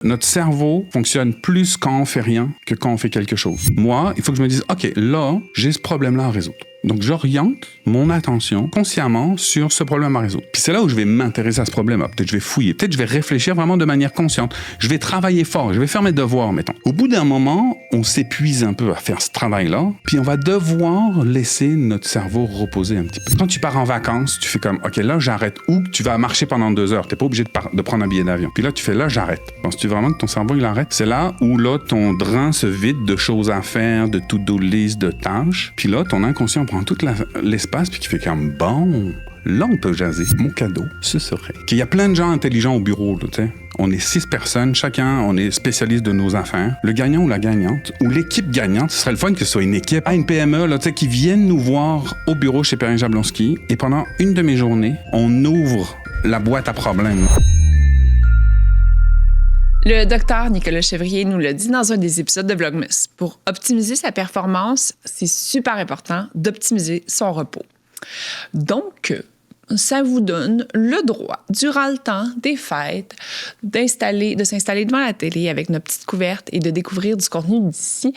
Notre cerveau fonctionne plus quand on fait rien que quand on fait quelque chose. Moi, il faut que je me dise, OK, là, j'ai ce problème-là à résoudre. Donc, j'oriente mon attention consciemment sur ce problème à résoudre. Puis c'est là où je vais m'intéresser à ce problème-là. Peut-être je vais fouiller. Peut-être je vais réfléchir vraiment de manière consciente. Je vais travailler fort. Je vais faire mes devoirs, mettons. Au bout d'un moment, on s'épuise un peu à faire ce travail-là. Puis on va devoir laisser notre cerveau reposer un petit peu. Quand tu pars en vacances, tu fais comme, OK, là, j'arrête. Ou tu vas marcher pendant 2 heures. Tu n'es pas obligé de prendre un billet d'avion. Puis là, tu fais, là, j'arrête. Penses-tu vraiment que ton cerveau, il arrête? C'est là où, là, ton drain se vide de choses à faire, de to-do list, de tâches. Puis là, ton inconscient prend tout l'espace puis qui fait comme bon, là on peut jaser. Mon cadeau, ce serait qu'il y a plein de gens intelligents au bureau, tu sais. On est 6 personnes, chacun, on est spécialiste de nos affaires. Le gagnant ou la gagnante, ou l'équipe gagnante, ce serait le fun que ce soit une équipe, une PME, là, tu sais, qui viennent nous voir au bureau chez Perrin Jablonski et pendant une de mes journées, on ouvre la boîte à problèmes. Le docteur Nicolas Chevrier nous l'a dit dans un des épisodes de Vlogmas. Pour optimiser sa performance, c'est super important d'optimiser son repos. Donc, ça vous donne le droit, durant le temps des fêtes, de s'installer devant la télé avec notre petite couverte et de découvrir du contenu d'ici.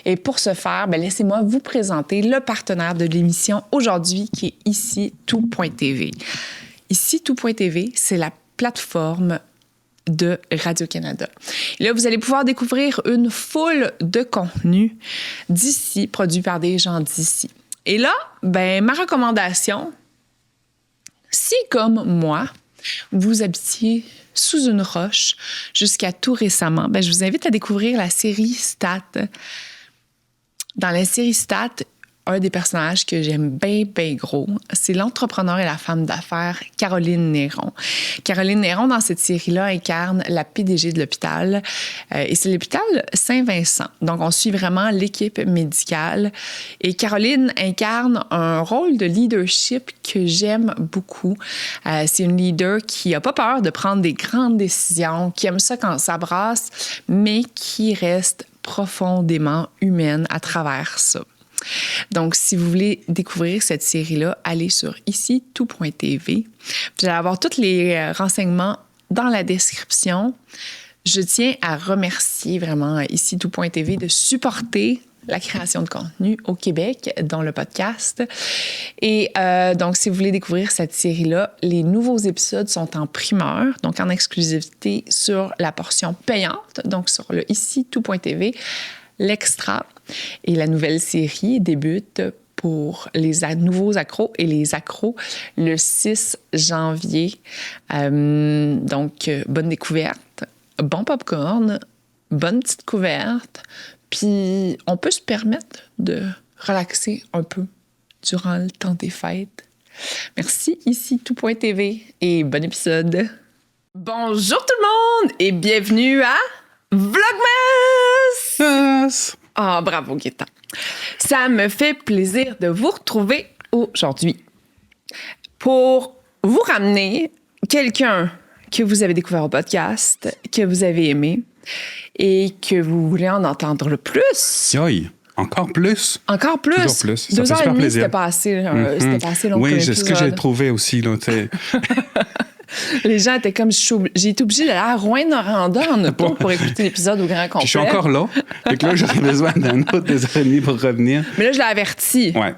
Et pour ce faire, laissez-moi vous présenter le partenaire de l'émission aujourd'hui qui est ici tout.tv. Ici tout.tv, c'est la plateforme de Radio-Canada. Et là, vous allez pouvoir découvrir une foule de contenus d'ici, produits par des gens d'ici. Et là, ma recommandation, si comme moi, vous habitiez sous une roche jusqu'à tout récemment, je vous invite à découvrir la série Stat. Dans la série Stat, un des personnages que j'aime bien gros, c'est l'entrepreneur et la femme d'affaires Caroline Néron. Caroline Néron, dans cette série-là, incarne la PDG de l'hôpital. Et c'est l'hôpital Saint-Vincent. Donc, on suit vraiment l'équipe médicale. Et Caroline incarne un rôle de leadership que j'aime beaucoup. C'est une leader qui n'a pas peur de prendre des grandes décisions, qui aime ça quand ça brasse, mais qui reste profondément humaine à travers ça. Donc, si vous voulez découvrir cette série-là, allez sur ici tout.tv. Vous allez avoir tous les renseignements dans la description. Je tiens à remercier vraiment ici tout.tv de supporter la création de contenu au Québec, dans le podcast. Et donc, si vous voulez découvrir cette série-là, les nouveaux épisodes sont en primeur, donc en exclusivité sur la portion payante, donc sur le ici tout.tv. L'extra et la nouvelle série débute pour les nouveaux accros et les accros le 6 janvier. Donc, bonne découverte, bon popcorn, bonne petite couverte. Puis, on peut se permettre de relaxer un peu durant le temps des fêtes. Merci, ici tout.tv et bon épisode. Bonjour tout le monde et bienvenue à Vlogmas! Yes. Ah, bravo, Gaëtan. Ça me fait plaisir de vous retrouver aujourd'hui pour vous ramener quelqu'un que vous avez découvert au podcast, que vous avez aimé et que vous voulez en entendre le plus. Yoï. Encore plus? Encore plus? Toujours plus. Ça 2 fait heures et super demie, plaisir. c'était pas assez long. Oui, c'est ce que j'ai trouvé aussi. Là, Les gens étaient comme, j'ai été obligée d'aller à Rouyn-Noranda en auto pour écouter l'épisode au grand complet. Je suis encore là. Fait que là, j'aurais besoin d'un autre 2 heures et demie pour revenir. Mais là, je l'ai averti. Ouais.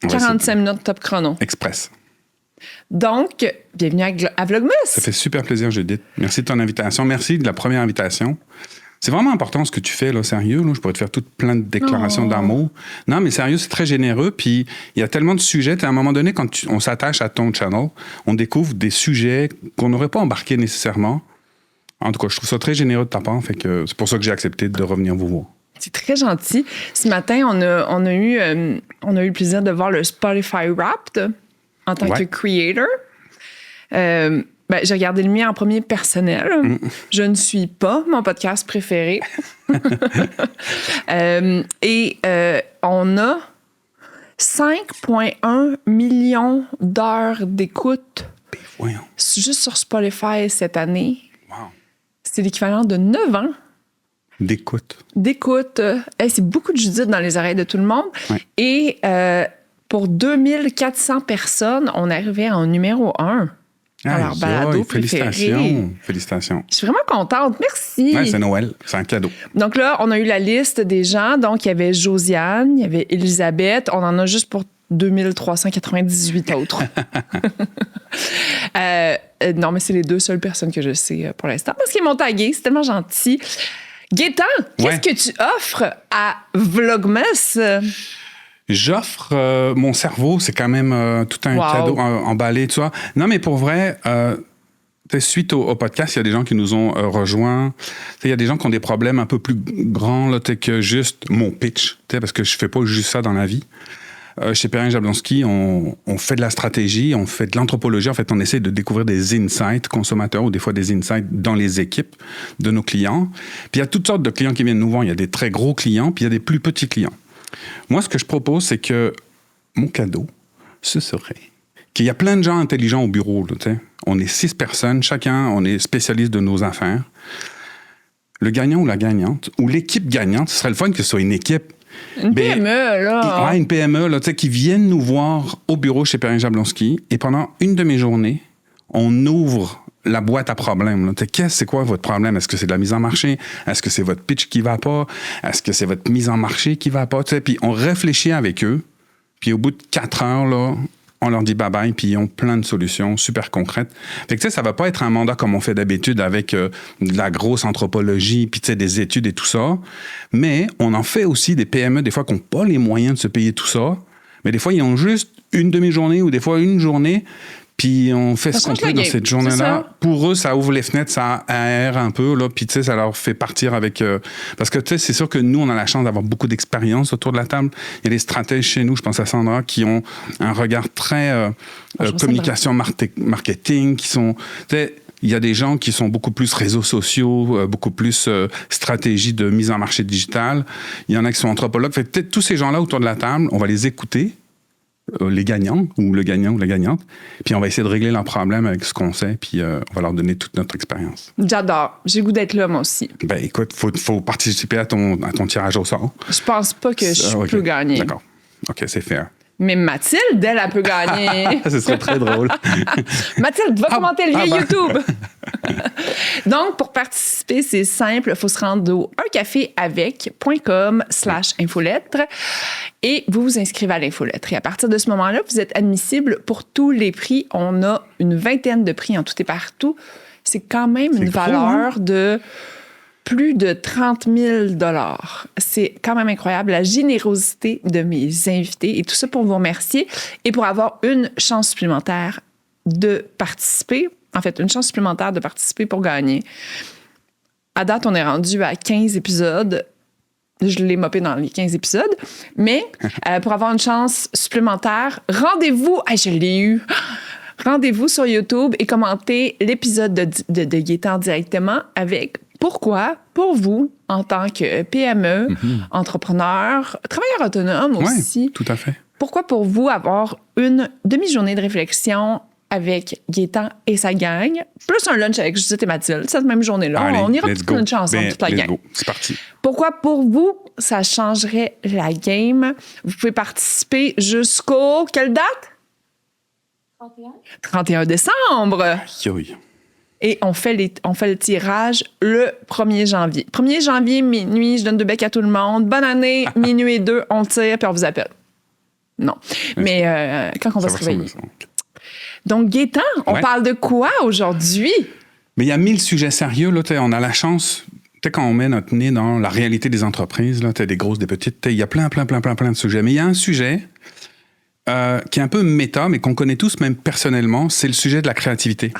45 minutes top chrono. Express. Donc, bienvenue à Vlogmas. Ça fait super plaisir, Judith. Merci de ton invitation. Merci de la première invitation. C'est vraiment important ce que tu fais, là, sérieux. Là. Je pourrais te faire plein de déclarations d'amour. Non, mais sérieux, c'est très généreux. Puis, il y a tellement de sujets. À un moment donné, quand on s'attache à ton channel, on découvre des sujets qu'on n'aurait pas embarqués nécessairement. En tout cas, je trouve ça très généreux de ta part. Fait que c'est pour ça que j'ai accepté de revenir vous voir. C'est très gentil. Ce matin, on a eu le plaisir de voir le Spotify Wrapped en tant que creator. J'ai regardé le mien en premier personnel. Je ne suis pas mon podcast préféré. On a 5,1 millions d'heures d'écoute juste sur Spotify cette année. Wow. C'est l'équivalent de 9 ans. D'écoute. C'est beaucoup de Judith dans les oreilles de tout le monde. Ouais. Et pour 2400 personnes, on arrivait en numéro 1. dans leur balado préféré. Félicitations. Je suis vraiment contente. Merci. Ouais, c'est Noël. C'est un cadeau. Donc là, on a eu la liste des gens. Donc, il y avait Josiane, il y avait Elisabeth. On en a juste pour 2398 autres. Non, mais c'est les 2 seules personnes que je sais pour l'instant parce qu'ils m'ont tagué. C'est tellement gentil. Gaétan, qu'est-ce que tu offres à Vlogmas? J'offre mon cerveau, c'est quand même tout un cadeau emballé, tu vois. Non, mais pour vrai, suite au podcast, il y a des gens qui nous ont rejoints. Il y a des gens qui ont des problèmes un peu plus grands là, que juste mon pitch, parce que je fais pas juste ça dans la vie. Chez Perrin Jablonski, on fait de la stratégie, on fait de l'anthropologie. En fait, on essaie de découvrir des insights consommateurs ou des fois des insights dans les équipes de nos clients. Puis il y a toutes sortes de clients qui viennent nous voir. Il y a des très gros clients, puis il y a des plus petits clients. Moi, ce que je propose, c'est que mon cadeau, ce serait qu'il y a plein de gens intelligents au bureau. Là, on est 6 personnes, chacun, on est spécialiste de nos affaires. Le gagnant ou la gagnante, ou l'équipe gagnante, ce serait le fun que ce soit une équipe. Une PME, là. Une PME, là, qui viennent nous voir au bureau chez Perrin Jablonski et pendant une de mes journées, on ouvre la boîte à problèmes. C'est quoi votre problème? Est-ce que c'est de la mise en marché? Est-ce que c'est votre pitch qui va pas? Est-ce que c'est votre mise en marché qui va pas? Puis on réfléchit avec eux. Puis au bout de 4 heures, là, on leur dit bye-bye, puis ils ont plein de solutions super concrètes. Fait que ça va pas être un mandat comme on fait d'habitude avec de la grosse anthropologie, puis des études et tout ça. Mais on en fait aussi des PME, des fois, qui n'ont pas les moyens de se payer tout ça. Mais des fois, ils ont juste une demi-journée ou des fois une journée. Puis on fait ce qu'on peut dans cette journée-là. Pour eux, ça ouvre les fenêtres, ça aère un peu, là, puis ça leur fait partir avec... parce que c'est sûr que nous, on a la chance d'avoir beaucoup d'expérience autour de la table. Il y a des stratèges chez nous, je pense à Sandra, qui ont un regard très communication, marketing, qui sont... Il y a des gens qui sont beaucoup plus réseaux sociaux, beaucoup plus stratégie de mise en marché digital. Il y en a qui sont anthropologues. Fait, peut-être tous ces gens-là autour de la table, on va les écouter, les gagnants ou le gagnant ou la gagnante, puis on va essayer de régler leurs problèmes avec ce qu'on sait, puis on va leur donner toute notre expérience. J'adore. J'ai le goût d'être là, moi aussi. Ben écoute, faut participer à ton tirage au sort. Je pense pas que je peux gagner. D'accord. OK, c'est fair. Mais Mathilde, elle peut gagner. Ce serait très drôle. Mathilde, va commenter le lien YouTube. Donc, pour participer, c'est simple. Il faut se rendre au uncaféavec.com/infolettre et vous vous inscrivez à l'infolettre. Et à partir de ce moment-là, vous êtes admissible pour tous les prix. On a une vingtaine de prix en tout et partout. C'est quand même une valeur de plus de 30 000 $. C'est quand même incroyable, la générosité de mes invités. Et tout ça pour vous remercier et pour avoir une chance supplémentaire de participer. En fait, une chance supplémentaire de participer pour gagner. À date, on est rendu à 15 épisodes. Je l'ai mopé dans les 15 épisodes. Mais pour avoir une chance supplémentaire, rendez-vous... je l'ai eu! Rendez-vous sur YouTube et commentez l'épisode de Gaétan directement avec... Pourquoi, pour vous, en tant que PME, entrepreneur, travailleur autonome aussi, oui, tout à fait. Pourquoi pour vous avoir une demi-journée de réflexion avec Gaétan et sa gang, plus un lunch avec Judith et Mathilde, cette même journée-là? Allez, on ira toute lunch ensemble, toute la gang. Go. C'est parti. Pourquoi pour vous, ça changerait la game? Vous pouvez participer jusqu'au... Quelle date? 31 décembre. Oui. Et on fait le tirage le 1er janvier. 1er janvier, minuit, je donne 2 becs à tout le monde. Bonne année, minuit et 2, on tire, puis on vous appelle. Non. Mais quand on va se réveiller. Donc, Gaétan, on parle de quoi aujourd'hui? Mais il y a 1000 sujets sérieux. Là, on a la chance... Quand on met notre nez dans la réalité des entreprises, là, des grosses, des petites, il y a plein de sujets. Mais il y a un sujet qui est un peu méta, mais qu'on connaît tous, même personnellement, c'est le sujet de la créativité.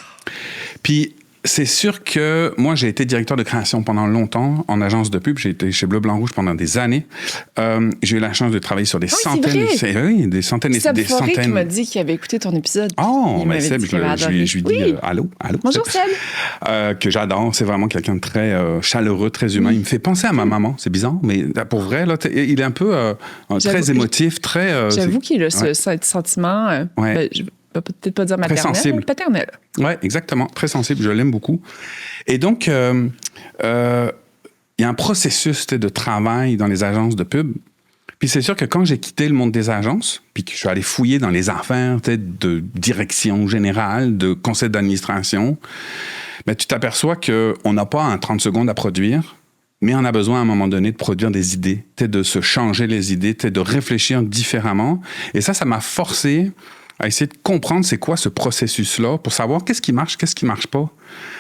Puis, c'est sûr que moi, j'ai été directeur de création pendant longtemps en agence de pub. J'ai été chez Bleu, Blanc, Rouge pendant des années. J'ai eu la chance de travailler sur des centaines... Oui, des centaines et des centaines. Seb qui m'a dit qu'il avait écouté ton épisode. Oh, mais Seb, je lui dis allô. Bonjour Seb. Que j'adore. C'est vraiment quelqu'un de très chaleureux, très humain. Il me fait penser à ma maman. C'est bizarre, mais pour vrai, là, il est un peu très émotif, très... J'avoue qu'il a ce sentiment... je peux peut-être pas dire maternel, mais paternel. Oui, exactement. Très sensible. Je l'aime beaucoup. Et donc, il y a un processus de travail dans les agences de pub Puis c'est sûr que quand j'ai quitté le monde des agences, puis que je suis allé fouiller dans les affaires de direction générale, de conseil d'administration, ben, tu t'aperçois qu'on n'a pas un 30 secondes à produire, mais on a besoin à un moment donné de produire des idées, de se changer les idées, de réfléchir différemment. Et ça m'a forcé à essayer de comprendre c'est quoi ce processus-là pour savoir qu'est-ce qui marche pas.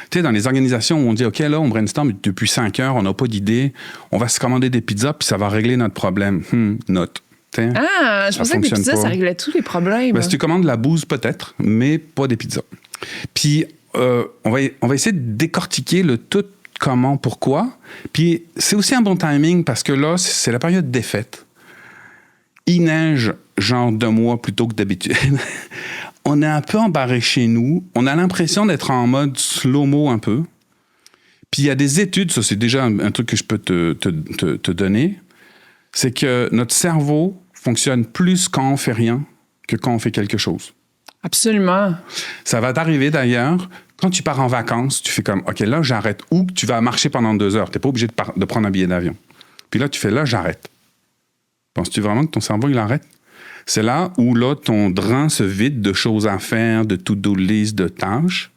Tu sais, dans les organisations où on dit, OK, là, on brainstorm depuis 5 heures, on n'a pas d'idée, on va se commander des pizzas, puis ça va régler notre problème. Note. T'sais, je pensais que les pizzas, ça réglait tous les problèmes. Ben, si tu commandes la bouse, peut-être, mais pas des pizzas. Puis, on va essayer de décortiquer le tout, comment, pourquoi. Puis, c'est aussi un bon timing parce que là, c'est la période des fêtes. Il neige genre 2 mois plus tôt que d'habitude. On est un peu embarré chez nous. On a l'impression d'être en mode slow-mo un peu. Puis il y a des études, ça c'est déjà un truc que je peux te donner, c'est que notre cerveau fonctionne plus quand on fait rien que quand on fait quelque chose. Absolument. Ça va t'arriver d'ailleurs, quand tu pars en vacances, tu fais comme, OK, là j'arrête. Ou tu vas marcher pendant 2 heures. Tu n'es pas obligé de prendre un billet d'avion. Puis là, tu fais, là j'arrête. Penses-tu vraiment que ton cerveau, il arrête? C'est là où, là, ton drain se vide de choses à faire, de to-do list, de tâches.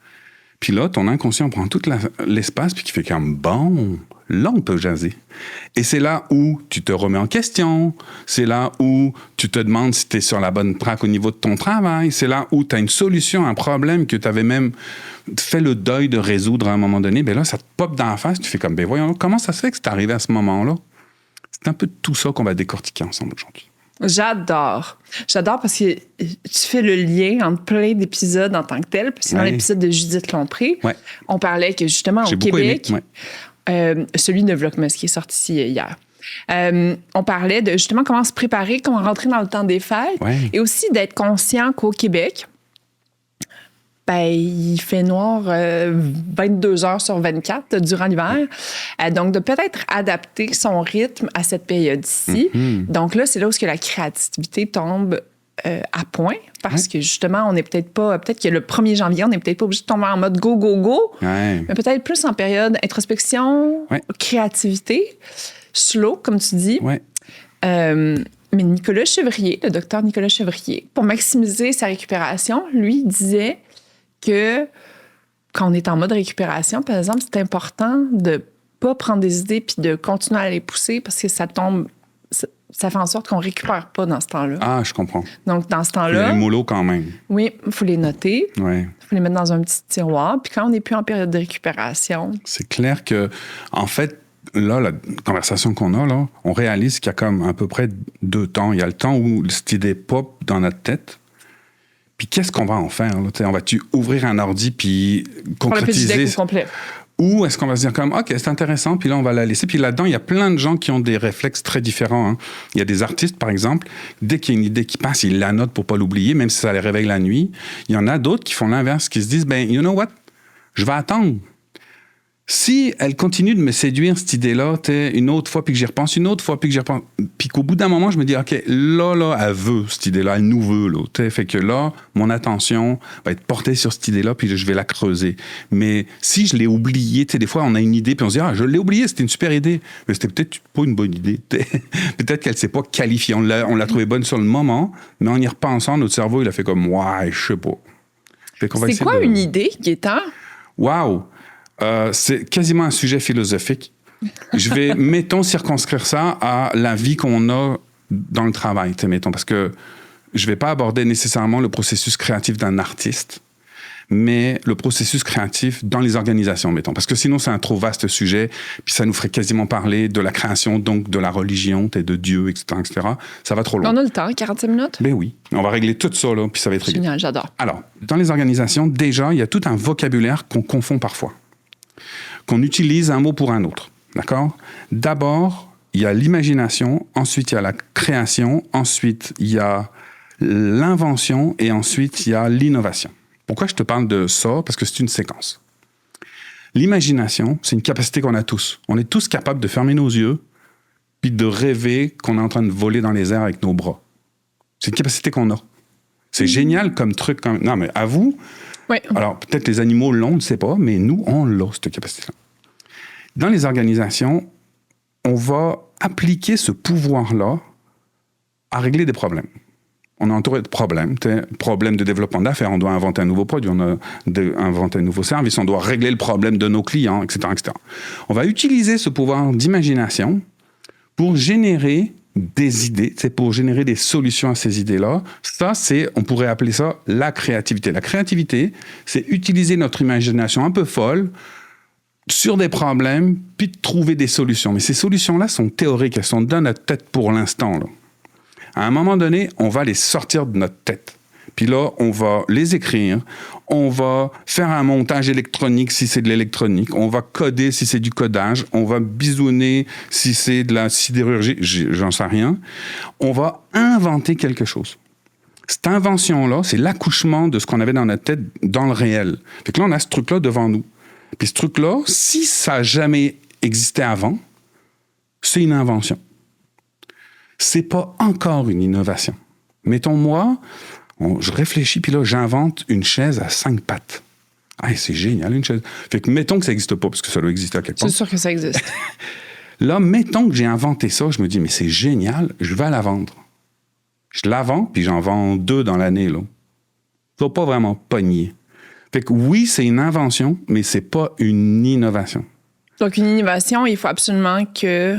Puis là, ton inconscient prend tout l'espace puis qui fait comme, bon, là, on peut jaser. Et c'est là où tu te remets en question. C'est là où tu te demandes si tu es sur la bonne track au niveau de ton travail. C'est là où tu as une solution à un problème que tu avais même fait le deuil de résoudre à un moment donné. Bien là, ça te pop dans la face. Tu fais comme, ben voyons, comment ça se fait que c'est arrivé à ce moment-là? C'est un peu tout ça qu'on va décortiquer ensemble aujourd'hui. J'adore. J'adore parce que tu fais le lien entre plein d'épisodes en tant que tel. Puis c'est dans l'épisode de Judith Lompré, on parlait que justement au Québec, celui de Vlogmas qui est sorti hier, on parlait de justement comment se préparer, comment rentrer dans le temps des fêtes et aussi d'être conscient qu'au Québec, ben, il fait noir 22 heures sur 24 durant l'hiver. Donc, de peut-être adapter son rythme à cette période-ci. Donc là, c'est là où la créativité tombe à point parce que justement, on n'est peut-être que le 1er janvier, on n'est peut-être pas obligé de tomber en mode go, go, go, mais peut-être plus en période introspection, créativité, slow, comme tu dis. Mais Nicolas Chevrier, le docteur Nicolas Chevrier, pour maximiser sa récupération, lui, disait que quand on est en mode récupération, par exemple, c'est important de pas prendre des idées puis de continuer à les pousser parce que ça fait en sorte qu'on récupère pas dans ce temps-là. Ah, je comprends. Donc, dans ce temps-là... Il y a les mollo quand même. Oui, il faut les noter. Il faut les mettre dans un petit tiroir. Puis quand on n'est plus en période de récupération... C'est clair que, en fait, là, la conversation qu'on a, là, on réalise qu'il y a comme à peu près 2 temps. Il y a le temps où cette idée pop dans notre tête. Puis qu'est-ce qu'on va en faire? Là? On va-tu ouvrir un ordi puis concrétiser? On le fait du deck au complet. Ou est-ce qu'on va se dire comme, OK, c'est intéressant, puis là, on va la laisser. Puis là-dedans, il y a plein de gens qui ont des réflexes très différents. Hein. Il y a des artistes, par exemple, dès qu'il y a une idée qui passe, ils la notent pour pas l'oublier, même si ça les réveille la nuit. Il y en a d'autres qui font l'inverse, qui se disent, ben, you know what? Je vais attendre. Si elle continue de me séduire, cette idée-là, une autre fois, puis que j'y repense, une autre fois, puis que j'y repense, puis qu'au bout d'un moment, je me dis, OK, là, elle veut cette idée-là, elle nous veut, là. Fait que là, mon attention va être portée sur cette idée-là, puis je vais la creuser. Mais si je l'ai oubliée, des fois, on a une idée, puis on se dit, je l'ai oubliée, c'était une super idée. Mais c'était peut-être pas une bonne idée. Peut-être qu'elle ne s'est pas qualifiée. On l'a trouvée bonne sur le moment, mais en y repensant, notre cerveau, il a fait comme, ouais, je sais pas. C'est quoi une idée, Gaétan? Wow! C'est quasiment un sujet philosophique. Je vais, mettons, circonscrire ça à la vie qu'on a dans le travail, mettons, parce que je ne vais pas aborder nécessairement le processus créatif d'un artiste, mais le processus créatif dans les organisations, mettons, parce que sinon, c'est un trop vaste sujet, puis ça nous ferait quasiment parler de la création, donc de la religion, de Dieu, etc., etc. Ça va trop loin. On a le temps, 45 minutes? Ben oui. On va régler tout ça, là, puis ça va être réglé. Génial, j'adore. Alors, dans les organisations, déjà, il y a tout un vocabulaire qu'on confond parfois, qu'on utilise un mot pour un autre, d'accord? D'abord, il y a l'imagination, ensuite il y a la création, ensuite il y a l'invention et ensuite il y a l'innovation. Pourquoi je te parle de ça? Parce que c'est une séquence. L'imagination, c'est une capacité qu'on a tous. On est tous capables de fermer nos yeux puis de rêver qu'on est en train de voler dans les airs avec nos bras. C'est une capacité qu'on a. C'est génial comme truc. Non, mais à vous... Oui. Alors, peut-être les animaux l'ont, on ne sait pas, mais nous, on l'a, cette capacité-là. Dans les organisations, on va appliquer ce pouvoir-là à régler des problèmes. On est entouré de problèmes. Problème de développement d'affaires, on doit inventer un nouveau produit, on doit inventer un nouveau service, on doit régler le problème de nos clients, etc., etc. On va utiliser ce pouvoir d'imagination pour générer des idées, c'est pour générer des solutions à ces idées-là. Ça, on pourrait appeler ça la créativité. La créativité, c'est utiliser notre imagination un peu folle sur des problèmes, puis de trouver des solutions. Mais ces solutions-là sont théoriques, elles sont dans notre tête pour l'instant, là. À un moment donné, on va les sortir de notre tête. Puis là, on va les écrire, on va faire un montage électronique si c'est de l'électronique, on va coder si c'est du codage, on va bisouner si c'est de la sidérurgie, j'en sais rien. On va inventer quelque chose. Cette invention-là, c'est l'accouchement de ce qu'on avait dans notre tête dans le réel. Fait que là, on a ce truc-là devant nous. Puis ce truc-là, si ça n'a jamais existé avant, c'est une invention. C'est pas encore une innovation. Mettons, moi, je réfléchis, puis là, j'invente une chaise à 5 pattes. Ah, c'est génial, une chaise. Fait que mettons que ça n'existe pas, parce que ça doit exister à quelque part. C'est sûr que ça existe. Là, mettons que j'ai inventé ça, je me dis, mais c'est génial, je vais la vendre. Je la vends, puis j'en vends 2 dans l'année, là. Ça va pas vraiment pogner. Fait que oui, c'est une invention, mais c'est pas une innovation. Donc, une innovation, il faut absolument que...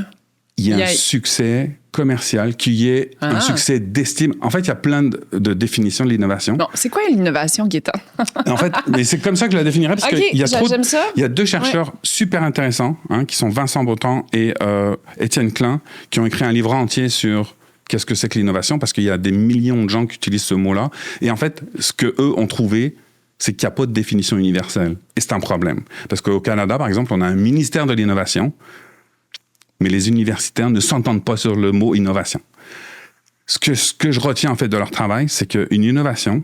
Il y a un succès commercial, qu'il y ait un succès d'estime. En fait, il y a plein de définitions de l'innovation. Non, c'est quoi l'innovation, Gaétan? En fait, mais c'est comme ça que je la définirais, parce qu'il y a j'aime ça. Il y a 2 chercheurs super intéressants, qui sont Vincent Breton et Étienne Klein, qui ont écrit un livre entier sur qu'est-ce que c'est que l'innovation, parce qu'il y a des millions de gens qui utilisent ce mot-là. Et en fait, ce qu'eux ont trouvé, c'est qu'il n'y a pas de définition universelle. Et c'est un problème. Parce qu'au Canada, par exemple, on a un ministère de l'innovation, mais les universitaires ne s'entendent pas sur le mot innovation. Ce que je retiens en fait de leur travail, c'est qu'une innovation,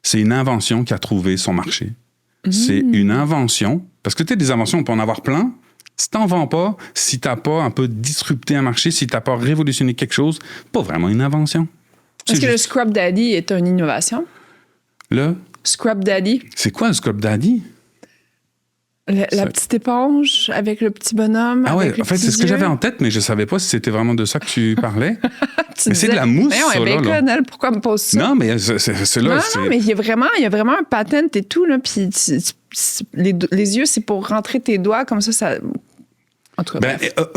c'est une invention qui a trouvé son marché. C'est une invention, parce que tu sais, des inventions, on peut en avoir plein. Si tu n'en vends pas, si tu n'as pas un peu disrupté un marché, si tu n'as pas révolutionné quelque chose, pas vraiment une invention. Est-ce que le Scrub Daddy est une innovation? Le Scrub Daddy? C'est quoi le Scrub Daddy? La petite éponge avec le petit bonhomme. Ah ouais, en fait, c'est ce que j'avais en tête, mais je savais pas si c'était vraiment de ça que tu parlais. Mais c'est de la mousse, ça, là. Pourquoi me pose ça? Non, mais c'est là. Non, mais il y a vraiment un patent et tout, là, puis les yeux, c'est pour rentrer tes doigts, comme ça... En tout cas,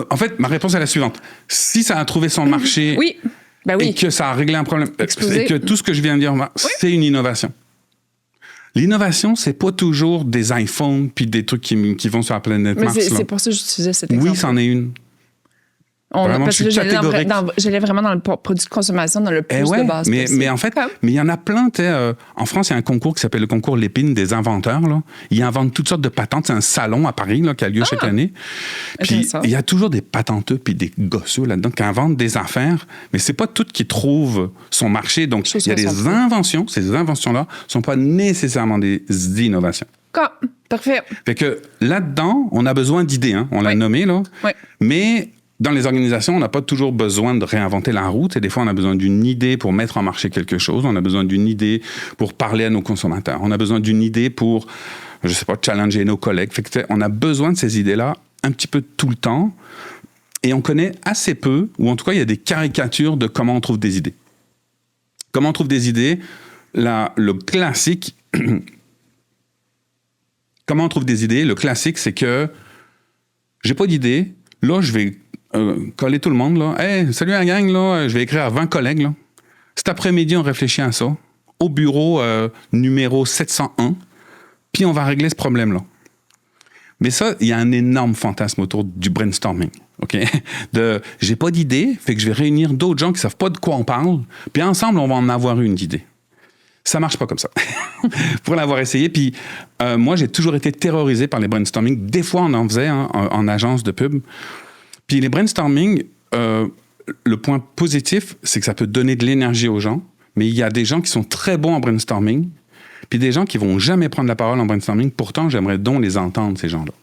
en fait, ma réponse est la suivante. Si ça a trouvé son marché oui. Et que ça a réglé un problème, et que tout ce que je viens de dire, c'est une innovation. L'innovation, c'est pas toujours des iPhones puis des trucs qui vont sur la planète Mars. C'est pour ça que j'utilisais cet exemple. Oui, c'en est une. Vraiment, parce que j'allais vraiment dans le produit de consommation, dans le plus de base. Mais en fait, il y en a plein. En France, il y a un concours qui s'appelle le concours Lépine des inventeurs. Là. Ils inventent toutes sortes de patentes. C'est un salon à Paris là, qui a lieu chaque année. Puis il y a toujours des patenteux puis des gosseux là-dedans qui inventent des affaires, mais c'est pas toutes qui trouvent son marché. Donc, il y a des inventions. Ces inventions-là ne sont pas nécessairement des innovations. Parfait. Fait que là-dedans, on a besoin d'idées. Hein. On l'a nommé, là. Oui. Mais dans les organisations, on n'a pas toujours besoin de réinventer la roue. Et des fois, on a besoin d'une idée pour mettre en marché quelque chose. On a besoin d'une idée pour parler à nos consommateurs. On a besoin d'une idée pour, je sais pas, challenger nos collègues. Fait que, on a besoin de ces idées-là un petit peu tout le temps. Et on connaît assez peu, ou en tout cas, il y a des caricatures de comment on trouve des idées. Comment on trouve des idées? Le classique... Comment on trouve des idées? Le classique, c'est que j'ai pas d'idée. Là, je vais coller tout le monde. Là. Hey, salut la gang, là. Je vais écrire à 20 collègues. Là. Cet après-midi, on réfléchit à ça. Au bureau numéro 701. Puis on va régler ce problème-là. Mais ça, il y a un énorme fantasme autour du brainstorming. OK? J'ai pas d'idée, fait que je vais réunir d'autres gens qui savent pas de quoi on parle. Puis ensemble, on va en avoir une d'idée. Ça marche pas comme ça. Pour l'avoir essayé. Puis moi, j'ai toujours été terrorisé par les brainstorming. Des fois, on en faisait en agence de pub. Puis les brainstorming, le point positif, c'est que ça peut donner de l'énergie aux gens. Mais il y a des gens qui sont très bons en brainstorming, puis des gens qui vont jamais prendre la parole en brainstorming. Pourtant, j'aimerais donc les entendre, ces gens-là.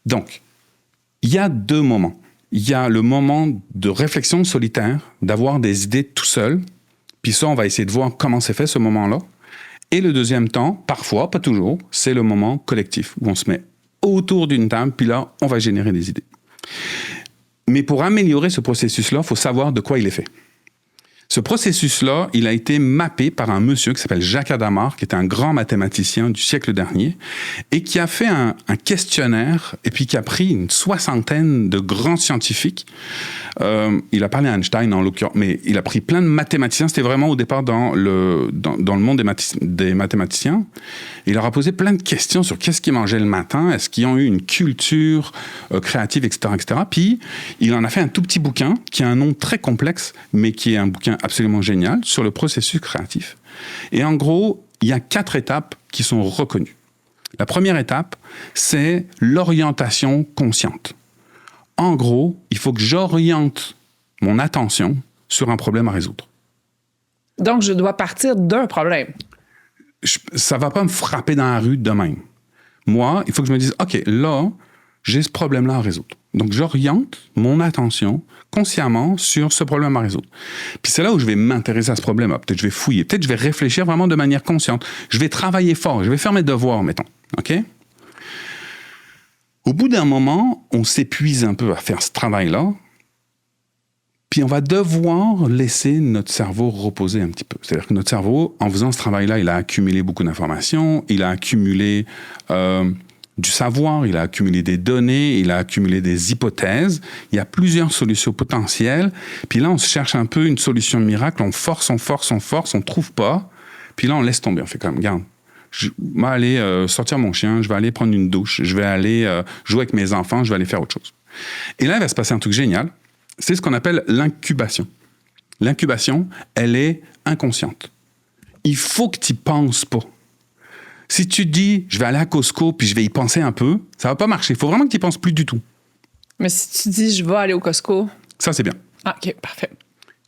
Donc, il y a 2 moments. Il y a le moment de réflexion solitaire, d'avoir des idées tout seul. Puis ça, on va essayer de voir comment c'est fait ce moment-là. Et le deuxième temps, parfois, pas toujours, c'est le moment collectif, où on se met autour d'une table, puis là, on va générer des idées. Mais pour améliorer ce processus-là, il faut savoir de quoi il est fait. Ce processus-là, il a été mappé par un monsieur qui s'appelle Jacques Hadamard, qui était un grand mathématicien du siècle dernier, et qui a fait un questionnaire, et puis qui a pris une 60aine de grands scientifiques. Il a parlé à Einstein, en l'occurrence, mais il a pris plein de mathématiciens. C'était vraiment au départ dans le monde des mathématiciens. Il leur a posé plein de questions sur qu'est-ce qu'ils mangeaient le matin, est-ce qu'ils ont eu une culture créative, etc., etc. Puis, il en a fait un tout petit bouquin qui a un nom très complexe, mais qui est un bouquin absolument génial sur le processus créatif. Et en gros, il y a 4 étapes qui sont reconnues. La première étape, c'est l'orientation consciente. En gros, il faut que j'oriente mon attention sur un problème à résoudre. Donc, je dois partir d'un problème. Ça ne va pas me frapper dans la rue de même. Moi, il faut que je me dise, OK, là, j'ai ce problème-là à résoudre. Donc, j'oriente mon attention consciemment sur ce problème à résoudre. Puis c'est là où je vais m'intéresser à ce problème-là. Peut-être je vais fouiller, peut-être je vais réfléchir vraiment de manière consciente. Je vais travailler fort, je vais faire mes devoirs, mettons. OK? Au bout d'un moment, on s'épuise un peu à faire ce travail-là, puis on va devoir laisser notre cerveau reposer un petit peu. C'est-à-dire que notre cerveau, en faisant ce travail-là, il a accumulé beaucoup d'informations, il a accumulé du savoir, il a accumulé des données, il a accumulé des hypothèses. Il y a plusieurs solutions potentielles. Puis là, on se cherche un peu une solution miracle. On force, on ne trouve pas. Puis là, on laisse tomber. On fait comme, regarde, je vais aller sortir mon chien, je vais aller prendre une douche, je vais aller jouer avec mes enfants, je vais aller faire autre chose. Et là, il va se passer un truc génial. C'est ce qu'on appelle l'incubation. L'incubation, elle est inconsciente. Il faut que tu n'y penses pas. Si tu dis, je vais aller à Costco puis je vais y penser un peu, ça va pas marcher. Il faut vraiment que tu n'y penses plus du tout. Mais si tu dis, je vais aller au Costco... Ça, c'est bien. Ah, OK, parfait.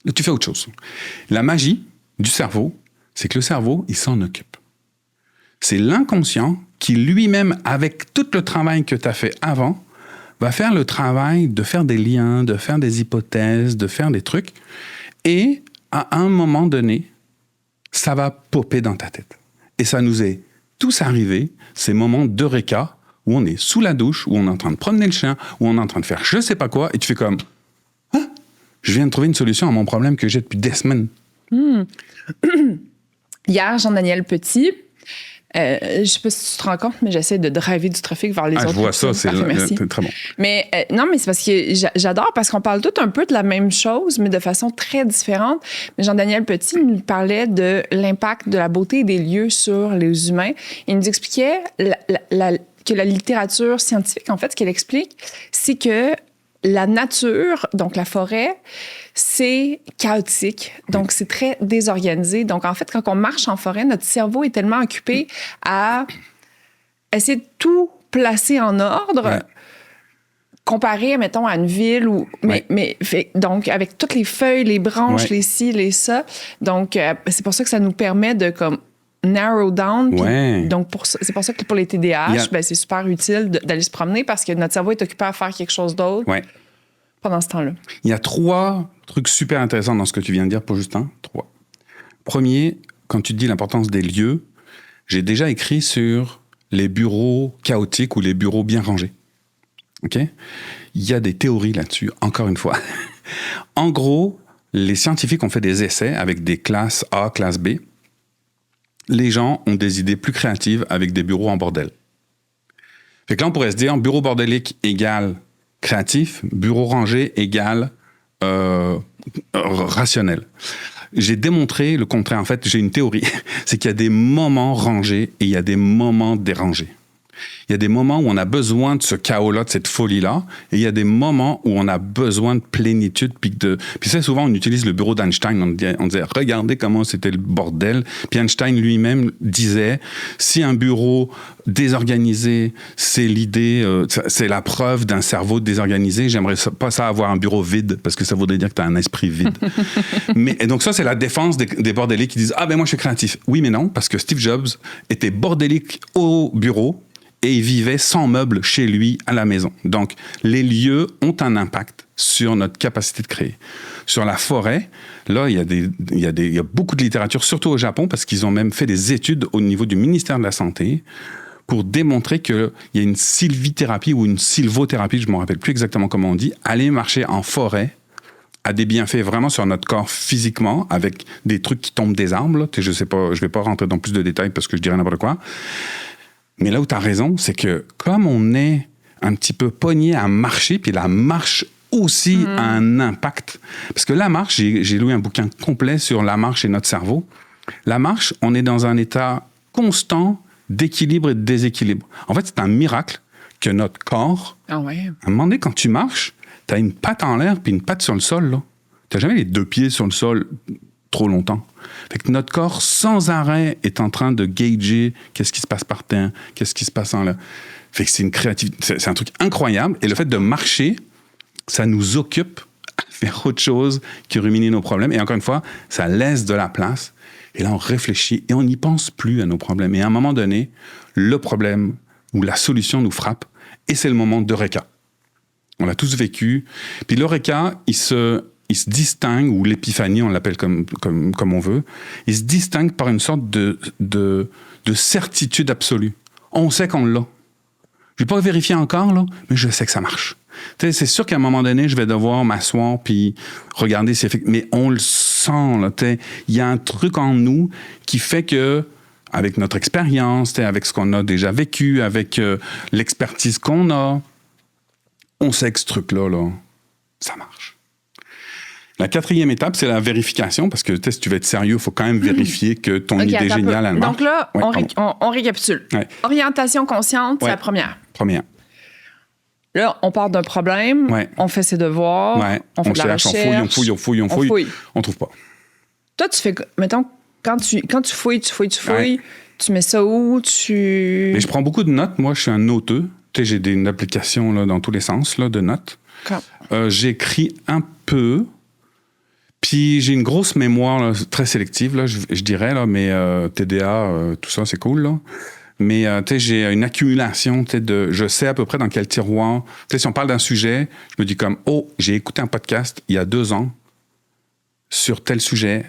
Là, tu fais autre chose. La magie du cerveau, c'est que le cerveau, il s'en occupe. C'est l'inconscient qui, lui-même, avec tout le travail que tu as fait avant, va faire le travail de faire des liens, de faire des hypothèses, de faire des trucs. Et à un moment donné, ça va popper dans ta tête. Et ça nous est tous arrivé, ces moments d'eureka, où on est sous la douche, où on est en train de promener le chien, où on est en train de faire je sais pas quoi, et tu fais comme « Ah, je viens de trouver une solution à mon problème que j'ai depuis des semaines. » Hier, Jean-Daniel Petit, je sais pas si tu te rends compte, mais j'essaie de driver du trafic vers les autres. Je vois ça, c'est très bon. Mais non, mais c'est parce que j'adore, parce qu'on parle tout un peu de la même chose, mais de façon très différente. Mais Jean-Daniel Petit nous parlait de l'impact de la beauté des lieux sur les humains. Il nous expliquait que la littérature scientifique, en fait, ce qu'elle explique, c'est que la nature, donc la forêt, c'est chaotique. Donc, c'est très désorganisé. Donc, en fait, quand on marche en forêt, notre cerveau est tellement occupé à essayer de tout placer en ordre, comparé, mettons, à une ville où... donc, avec toutes les feuilles, les branches, les ci, les ça. Donc, c'est pour ça que ça nous permet de, comme, narrow down. Puis, donc, c'est pour ça que pour les TDAH, c'est super utile d'aller se promener parce que notre cerveau est occupé à faire quelque chose d'autre pendant ce temps-là. Il y a 3 trucs super intéressants dans ce que tu viens de dire, pour Justin. 3. Premier, quand tu dis l'importance des lieux, j'ai déjà écrit sur les bureaux chaotiques ou les bureaux bien rangés. OK? Il y a des théories là-dessus, encore une fois. En gros, les scientifiques ont fait des essais avec des classes A, classe B. Les gens ont des idées plus créatives avec des bureaux en bordel. Fait que là, on pourrait se dire, bureau bordélique égale créatif, bureau rangé égale rationnel. J'ai démontré le contraire. En fait, j'ai une théorie. C'est qu'il y a des moments rangés et il y a des moments dérangés. Il y a des moments où on a besoin de ce chaos-là, de cette folie-là, et il y a des moments où on a besoin de plénitude. Puis ça, souvent, on utilise le bureau d'Einstein. On disait, regardez comment c'était le bordel. Puis Einstein lui-même disait, si un bureau désorganisé, c'est l'idée, c'est la preuve d'un cerveau désorganisé, j'aimerais pas ça avoir un bureau vide, parce que ça voudrait dire que tu as un esprit vide. Et donc ça, c'est la défense des bordéliques qui disent, ah ben moi, je suis créatif. Oui, mais non, parce que Steve Jobs était bordélique au bureau, et il vivait sans meubles chez lui à la maison. Donc, les lieux ont un impact sur notre capacité de créer. Sur la forêt, là, il y a beaucoup de littérature, surtout au Japon, parce qu'ils ont même fait des études au niveau du ministère de la Santé pour démontrer qu'il y a une sylvithérapie ou une sylvothérapie, je ne me rappelle plus exactement comment on dit, aller marcher en forêt a des bienfaits vraiment sur notre corps physiquement, avec des trucs qui tombent des arbres. Là. Je sais pas, je vais pas rentrer dans plus de détails parce que je dirais n'importe quoi. Mais là où tu as raison, c'est que comme on est un petit peu pogné à marcher, puis la marche aussi a un impact. Parce que la marche, j'ai lu un bouquin complet sur la marche et notre cerveau. La marche, on est dans un état constant d'équilibre et de déséquilibre. En fait, c'est un miracle que notre corps, à un moment donné, quand tu marches, tu as une patte en l'air puis une patte sur le sol. Tu n'as jamais les deux pieds sur le sol trop longtemps. Fait que notre corps, sans arrêt, est en train de gager qu'est-ce qui se passe par terre, qu'est-ce qui se passe en l'air. Fait que c'est une créativité, c'est un truc incroyable. Et le fait de marcher, ça nous occupe à faire autre chose que ruminer nos problèmes. Et encore une fois, ça laisse de la place. Et là, on réfléchit et on n'y pense plus à nos problèmes. Et à un moment donné, le problème ou la solution nous frappe. Et c'est le moment d'Eureka. On l'a tous vécu. Puis l'Eureka, il se distingue, ou l'épiphanie, on l'appelle comme on veut, il se distingue par une sorte de certitude absolue. On sait qu'on l'a. Je vais pas vérifier encore, là, mais je sais que ça marche. Tu sais, c'est sûr qu'à un moment donné, je vais devoir m'asseoir puis regarder si mais on le sent, là. Tu sais, il y a un truc en nous qui fait que, avec notre expérience, tu sais, avec ce qu'on a déjà vécu, avec l'expertise qu'on a, on sait que ce truc-là, là, ça marche. La quatrième étape, c'est la vérification, parce que si tu veux être sérieux, il faut quand même vérifier que ton idée géniale, elle marche. Donc là, on récapitule. Ouais. Orientation consciente, c'est la première. Là, on part d'un problème, on fait ses devoirs, on fait de la recherche. On fouille. On trouve pas. Toi, tu fais, mettons, quand tu fouilles, tu mets ça où? Mais je prends beaucoup de notes. Moi, je suis un noteux. Tu sais, j'ai une application là, dans tous les sens là, de notes. J'écris un peu. Puis j'ai une grosse mémoire là, très sélective, là, je dirais, là, mais TDA, tout ça, c'est cool. Là. Mais j'ai une accumulation je sais à peu près dans quel tiroir. Si on parle d'un sujet, je me dis comme, j'ai écouté un podcast il y a 2 ans sur tel sujet.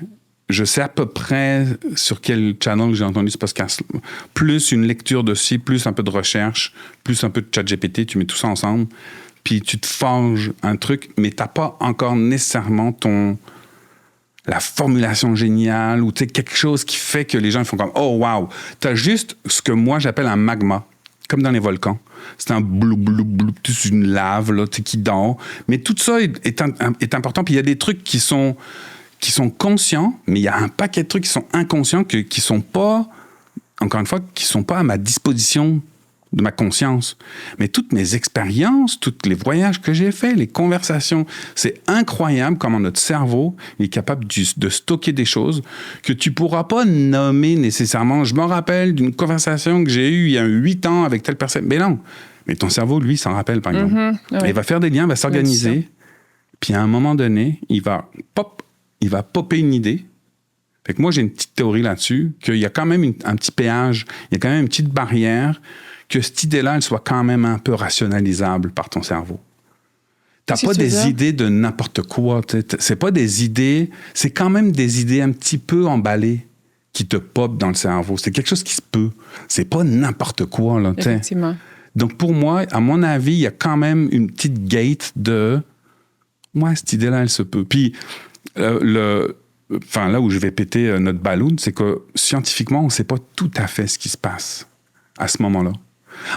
Je sais à peu près sur quel channel j'ai entendu ce podcast. Plus une lecture de ci, plus un peu de recherche, plus un peu de ChatGPT, tu mets tout ça ensemble. Puis tu te forges un truc, mais t'as pas encore nécessairement la formulation géniale ou quelque chose qui fait que les gens font comme « Oh, wow! » T'as juste ce que moi, j'appelle un magma, comme dans les volcans. C'est un blou, c'est une lave là, qui dort. Mais tout ça est important. Puis il y a des trucs qui sont conscients, mais il y a un paquet de trucs qui sont inconscients, qui sont pas, encore une fois, qui sont pas à ma disposition de ma conscience. Mais toutes mes expériences, tous les voyages que j'ai faits, les conversations, c'est incroyable comment notre cerveau est capable de stocker des choses que tu pourras pas nommer nécessairement. Je me rappelle d'une conversation que j'ai eue il y a 8 ans avec telle personne. Mais non. Mais ton cerveau, lui, s'en rappelle, par exemple. Il va faire des liens, il va s'organiser. Puis à un moment donné, il va popper une idée. Fait que moi, j'ai une petite théorie là-dessus, qu'il y a quand même un petit péage, il y a quand même une petite barrière, que cette idée-là, elle soit quand même un peu rationalisable par ton cerveau. T'as pas des idées de n'importe quoi. C'est pas des idées, c'est quand même des idées un petit peu emballées qui te popent dans le cerveau. C'est quelque chose qui se peut. C'est pas n'importe quoi. Là, effectivement. Donc pour moi, à mon avis, il y a quand même une petite gate de « Ouais, cette idée-là, elle se peut. » Puis là où je vais péter notre ballon, c'est que scientifiquement, on ne sait pas tout à fait ce qui se passe à ce moment-là.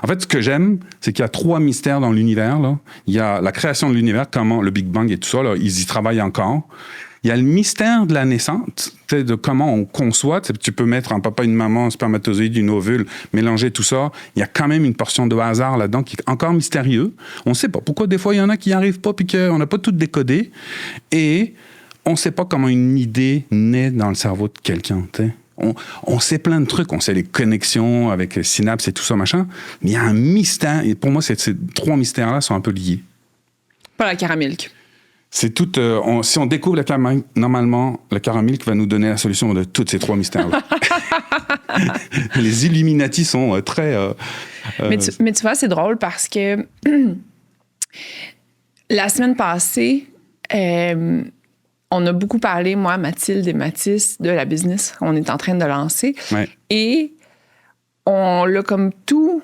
En fait, ce que j'aime, c'est qu'il y a 3 mystères dans l'univers. Là. Il y a la création de l'univers, comment le Big Bang et tout ça, là, ils y travaillent encore. Il y a le mystère de la naissance, de comment on conçoit. Tu peux mettre un papa, une maman, un spermatozoïde, une ovule, mélanger tout ça. Il y a quand même une portion de hasard là-dedans qui est encore mystérieux. On ne sait pas pourquoi des fois il y en a qui n'y arrivent pas puis qu'on n'a pas tout décodé. Et on ne sait pas comment une idée naît dans le cerveau de quelqu'un. On sait plein de trucs, on sait les connexions avec les synapses et tout ça, machin, mais il y a un mystère, et pour moi, ces 3 mystères-là sont un peu liés. Pas la caramilk. C'est tout, si on découvre la caramilk, normalement, la caramilk va nous donner la solution de tous ces 3 mystères-là. Les Illuminati sont très... Mais tu vois, c'est drôle parce que la semaine passée, on a beaucoup parlé, moi, Mathilde et Mathis, de la business qu'on est en train de lancer. Ouais. Et on l'a comme tout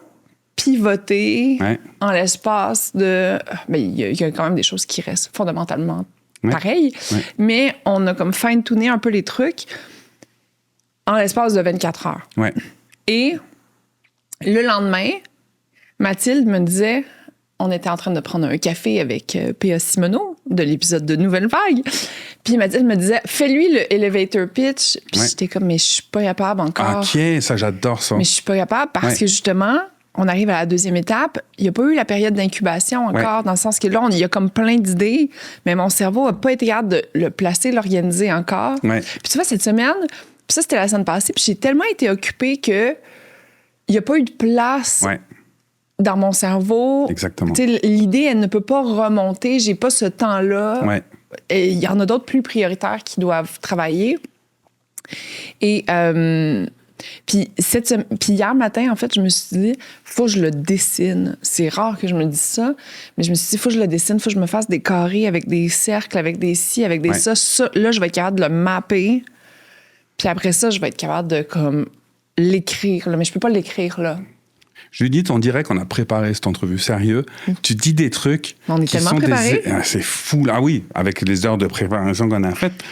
pivoté en l'espace de... Mais il y a quand même des choses qui restent fondamentalement pareil, mais on a comme fine-tuné un peu les trucs en l'espace de 24 heures. Ouais. Et le lendemain, Mathilde me disait, on était en train de prendre un café avec P.A. Simoneau de l'épisode de Nouvelle Vague, puis Mathilde me disait, fais-lui le elevator pitch. Puis j'étais comme, mais je suis pas capable encore. OK, ça, j'adore ça. Mais je suis pas capable parce que justement, on arrive à la deuxième étape. Il n'y a pas eu la période d'incubation encore, dans le sens que là, il y a comme plein d'idées, mais mon cerveau n'a pas été capable de le placer, l'organiser encore. Ouais. Puis tu vois, cette semaine, puis ça, c'était la semaine passée, puis j'ai tellement été occupée que il n'y a pas eu de place dans mon cerveau. Exactement. Tu sais, l'idée, elle ne peut pas remonter. J'ai pas ce temps-là. Ouais. Et il y en a d'autres plus prioritaires qui doivent travailler. Et... Puis hier matin, en fait, je me suis dit, faut que je le dessine. C'est rare que je me dise ça, mais je me suis dit, faut que je le dessine, faut que je me fasse des carrés avec des cercles, avec des ci, avec des ça. Ça, là, je vais être capable de le mapper. Puis après ça, je vais être capable de, comme, l'écrire. Là. Mais je peux pas l'écrire, là. Judith, on dirait qu'on a préparé cette entrevue. Sérieux. Tu dis des trucs. On est tellement préparés. C'est fou. Ah oui, avec les heures de préparation qu'on a faites.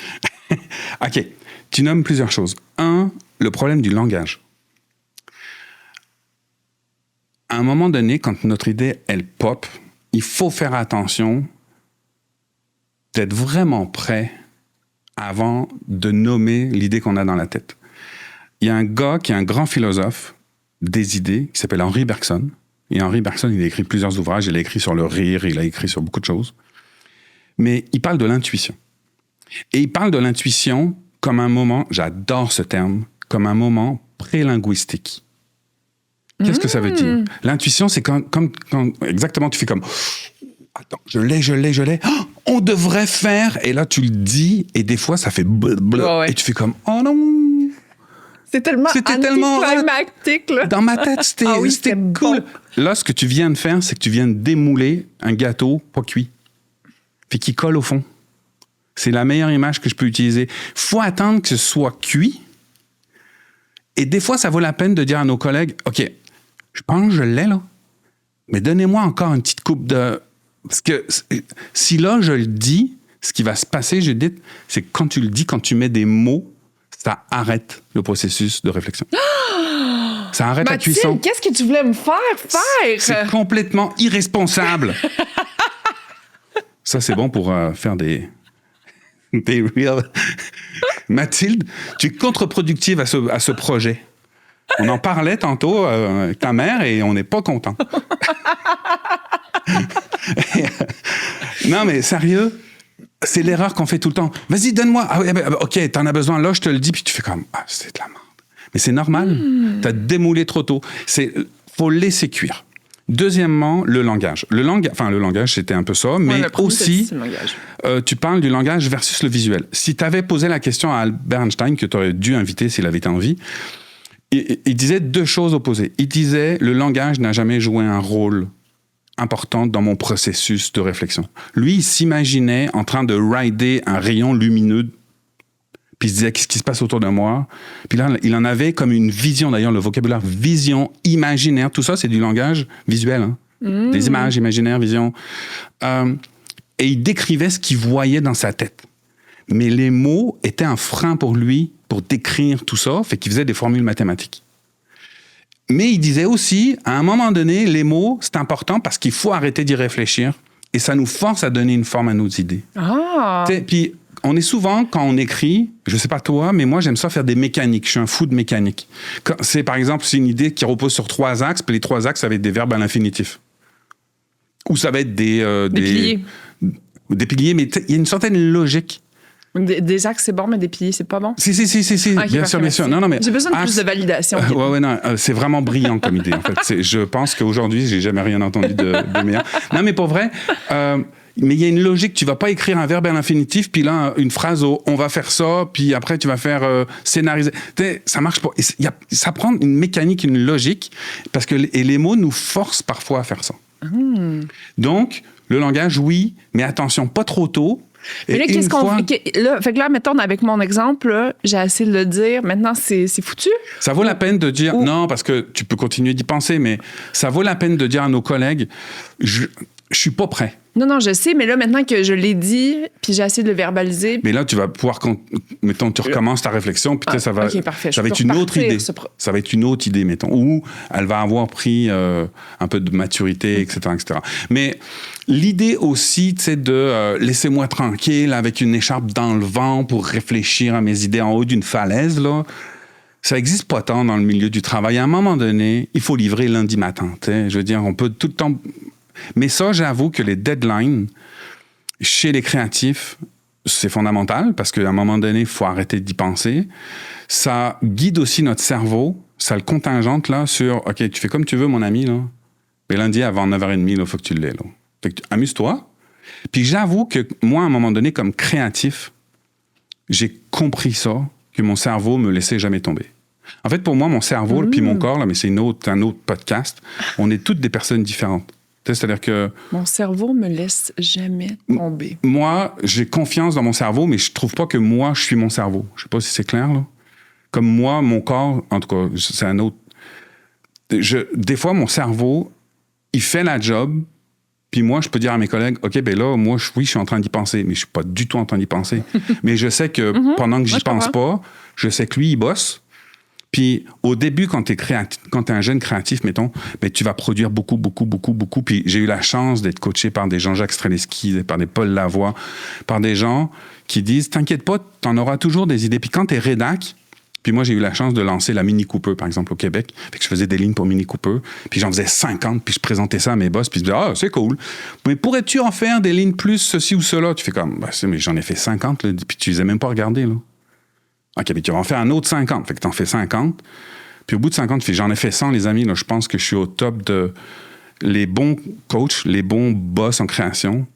OK. Tu nommes plusieurs choses. 1, le problème du langage. À un moment donné, quand notre idée, elle pop, il faut faire attention d'être vraiment prêt avant de nommer l'idée qu'on a dans la tête. Il y a un gars qui est un grand philosophe des idées, qui s'appelle Henri Bergson. Et Henri Bergson, il a écrit plusieurs ouvrages. Il a écrit sur le rire, il a écrit sur beaucoup de choses. Mais il parle de l'intuition. Et il parle de l'intuition comme un moment, j'adore ce terme, comme un moment prélinguistique. Qu'est-ce que ça veut dire? L'intuition, c'est quand exactement, tu fais comme, attends, je l'ai. Oh, on devrait faire, et là, tu le dis, et des fois, ça fait et tu fais comme, oh non! C'était tellement anticlimactique, là. Dans ma tête, c'était cool. Bon. Là, ce que tu viens de faire, c'est que tu viens de démouler un gâteau pas cuit. Fait qu'il colle au fond. C'est la meilleure image que je peux utiliser. Faut attendre que ce soit cuit. Et des fois, ça vaut la peine de dire à nos collègues, OK, je pense que je l'ai, là. Mais donnez-moi encore une petite coupe de... Parce que si là, je le dis, ce qui va se passer, Judith, c'est que quand tu le dis, quand tu mets des mots, ça arrête le processus de réflexion. Ça arrête la cuisson. Qu'est-ce que tu voulais me faire? C'est complètement irresponsable. Ça, c'est bon pour faire des reels. Mathilde, tu es contre-productive à ce projet. On en parlait tantôt avec ta mère et on n'est pas content. Non, mais sérieux, c'est l'erreur qu'on fait tout le temps. Vas-y, donne-moi. Ah, OK, t'en as besoin. Là, je te le dis. Puis tu fais comme, c'est de la merde. Mais c'est normal. T'as démoulé trop tôt. Faut laisser cuire. Deuxièmement, le langage. Le langage, c'était un peu ça, mais aussi, tu parles du langage versus le visuel. Si tu avais posé la question à Albert Einstein, que tu aurais dû inviter s'il avait été en vie, il disait deux choses opposées. Il disait, le langage n'a jamais joué un rôle important dans mon processus de réflexion. Lui, il s'imaginait en train de rider un rayon lumineux, puis il se disait, qu'est-ce qui se passe autour de moi? Puis là, il en avait comme une vision, d'ailleurs, le vocabulaire vision, imaginaire, tout ça, c'est du langage visuel. Hein? Des images, imaginaires, vision. Et il décrivait ce qu'il voyait dans sa tête. Mais les mots étaient un frein pour lui, pour décrire tout ça, fait qu'il faisait des formules mathématiques. Mais il disait aussi, à un moment donné, les mots, c'est important parce qu'il faut arrêter d'y réfléchir et ça nous force à donner une forme à nos idées. Puis, on est souvent, quand on écrit, je sais pas toi, mais moi, j'aime ça faire des mécaniques. Je suis un fou de mécanique. Par exemple, c'est une idée qui repose sur 3 axes, puis les 3 axes, ça va être des verbes à l'infinitif. Ou ça va être des piliers. Des piliers, mais il y a une certaine logique. Des axes, c'est bon, mais des piliers, c'est pas bon? Si. Okay, bien sûr. Non, mais j'ai besoin de plus de validation. Non, c'est vraiment brillant comme idée, en fait. Je pense qu'aujourd'hui, j'ai jamais rien entendu de meilleur. Non, mais pour vrai, mais il y a une logique. Tu vas pas écrire un verbe à l'infinitif, puis là, une phrase au « on va faire ça », puis après, tu vas faire scénariser. Ça marche pas. Ça prend une mécanique, une logique, parce que les mots nous forcent parfois à faire ça. Donc, le langage, oui, mais attention, pas trop tôt. Mais là, qu'est-ce qu'on fait? Fait que là, mettons, avec mon exemple, là, j'ai essayé de le dire. Maintenant, c'est foutu. Ça vaut la peine de dire... Non, parce que tu peux continuer d'y penser, mais ça vaut la peine de dire à nos collègues, je suis pas prêt. Non, je sais, mais là, maintenant que je l'ai dit, puis j'ai essayé de le verbaliser... Mais là, tu vas pouvoir, mettons, tu recommences ta réflexion, puis ça va, OK, parfait. ça va être une autre idée. Ça va être une autre idée, mettons, où elle va avoir pris un peu de maturité, etc., etc. Mais l'idée aussi, tu sais, de laissez-moi tranquille avec une écharpe dans le vent pour réfléchir à mes idées en haut d'une falaise, là, ça n'existe pas tant dans le milieu du travail. À un moment donné, il faut livrer lundi matin. Je veux dire, on peut tout le temps... Mais ça, j'avoue que les deadlines, chez les créatifs, c'est fondamental parce qu'à un moment donné, il faut arrêter d'y penser. Ça guide aussi notre cerveau. Ça le contingente là, sur « OK, tu fais comme tu veux, mon ami. Là. Mais lundi, avant 9h30, il faut que tu l'aies. Là. Fait que amuse-toi. » Puis j'avoue que moi, à un moment donné, comme créatif, j'ai compris ça, que mon cerveau me laissait jamais tomber. En fait, pour moi, mon cerveau puis mon corps, là, mais c'est un autre podcast, on est toutes des personnes différentes. C'est-à-dire que... Mon cerveau me laisse jamais tomber. Moi, j'ai confiance dans mon cerveau, mais je trouve pas que moi, je suis mon cerveau. Je sais pas si c'est clair, là. Comme moi, mon corps, en tout cas, c'est un autre... Des fois, mon cerveau, il fait la job, puis moi, je peux dire à mes collègues, OK, ben là, moi, oui, je suis en train d'y penser, mais je suis pas du tout en train d'y penser. Mais je sais que pendant que j'y pense pas, je sais que lui, il bosse. Puis au début, quand tu es un jeune créatif, mettons, ben, tu vas produire beaucoup. Puis j'ai eu la chance d'être coaché par des Jean-Jacques Streleski, par des Paul Lavoie, par des gens qui disent « T'inquiète pas, t'en auras toujours des idées. » Puis quand t'es rédac, puis moi, j'ai eu la chance de lancer la Mini Cooper, par exemple, au Québec. Fait que je faisais des lignes pour Mini Cooper. Puis j'en faisais 50, puis je présentais ça à mes boss, puis je disais « Ah, c'est cool. Mais pourrais-tu en faire des lignes plus ceci ou cela? » Tu fais comme « Mais j'en ai fait 50, là, puis tu les as même pas regardées, là. » OK, mais tu vas en faire un autre 50. Fait que tu en fais 50. Puis au bout de 50, tu fais, j'en ai fait 100, les amis. Là, je pense que je suis au top de... Les bons coachs, les bons boss en création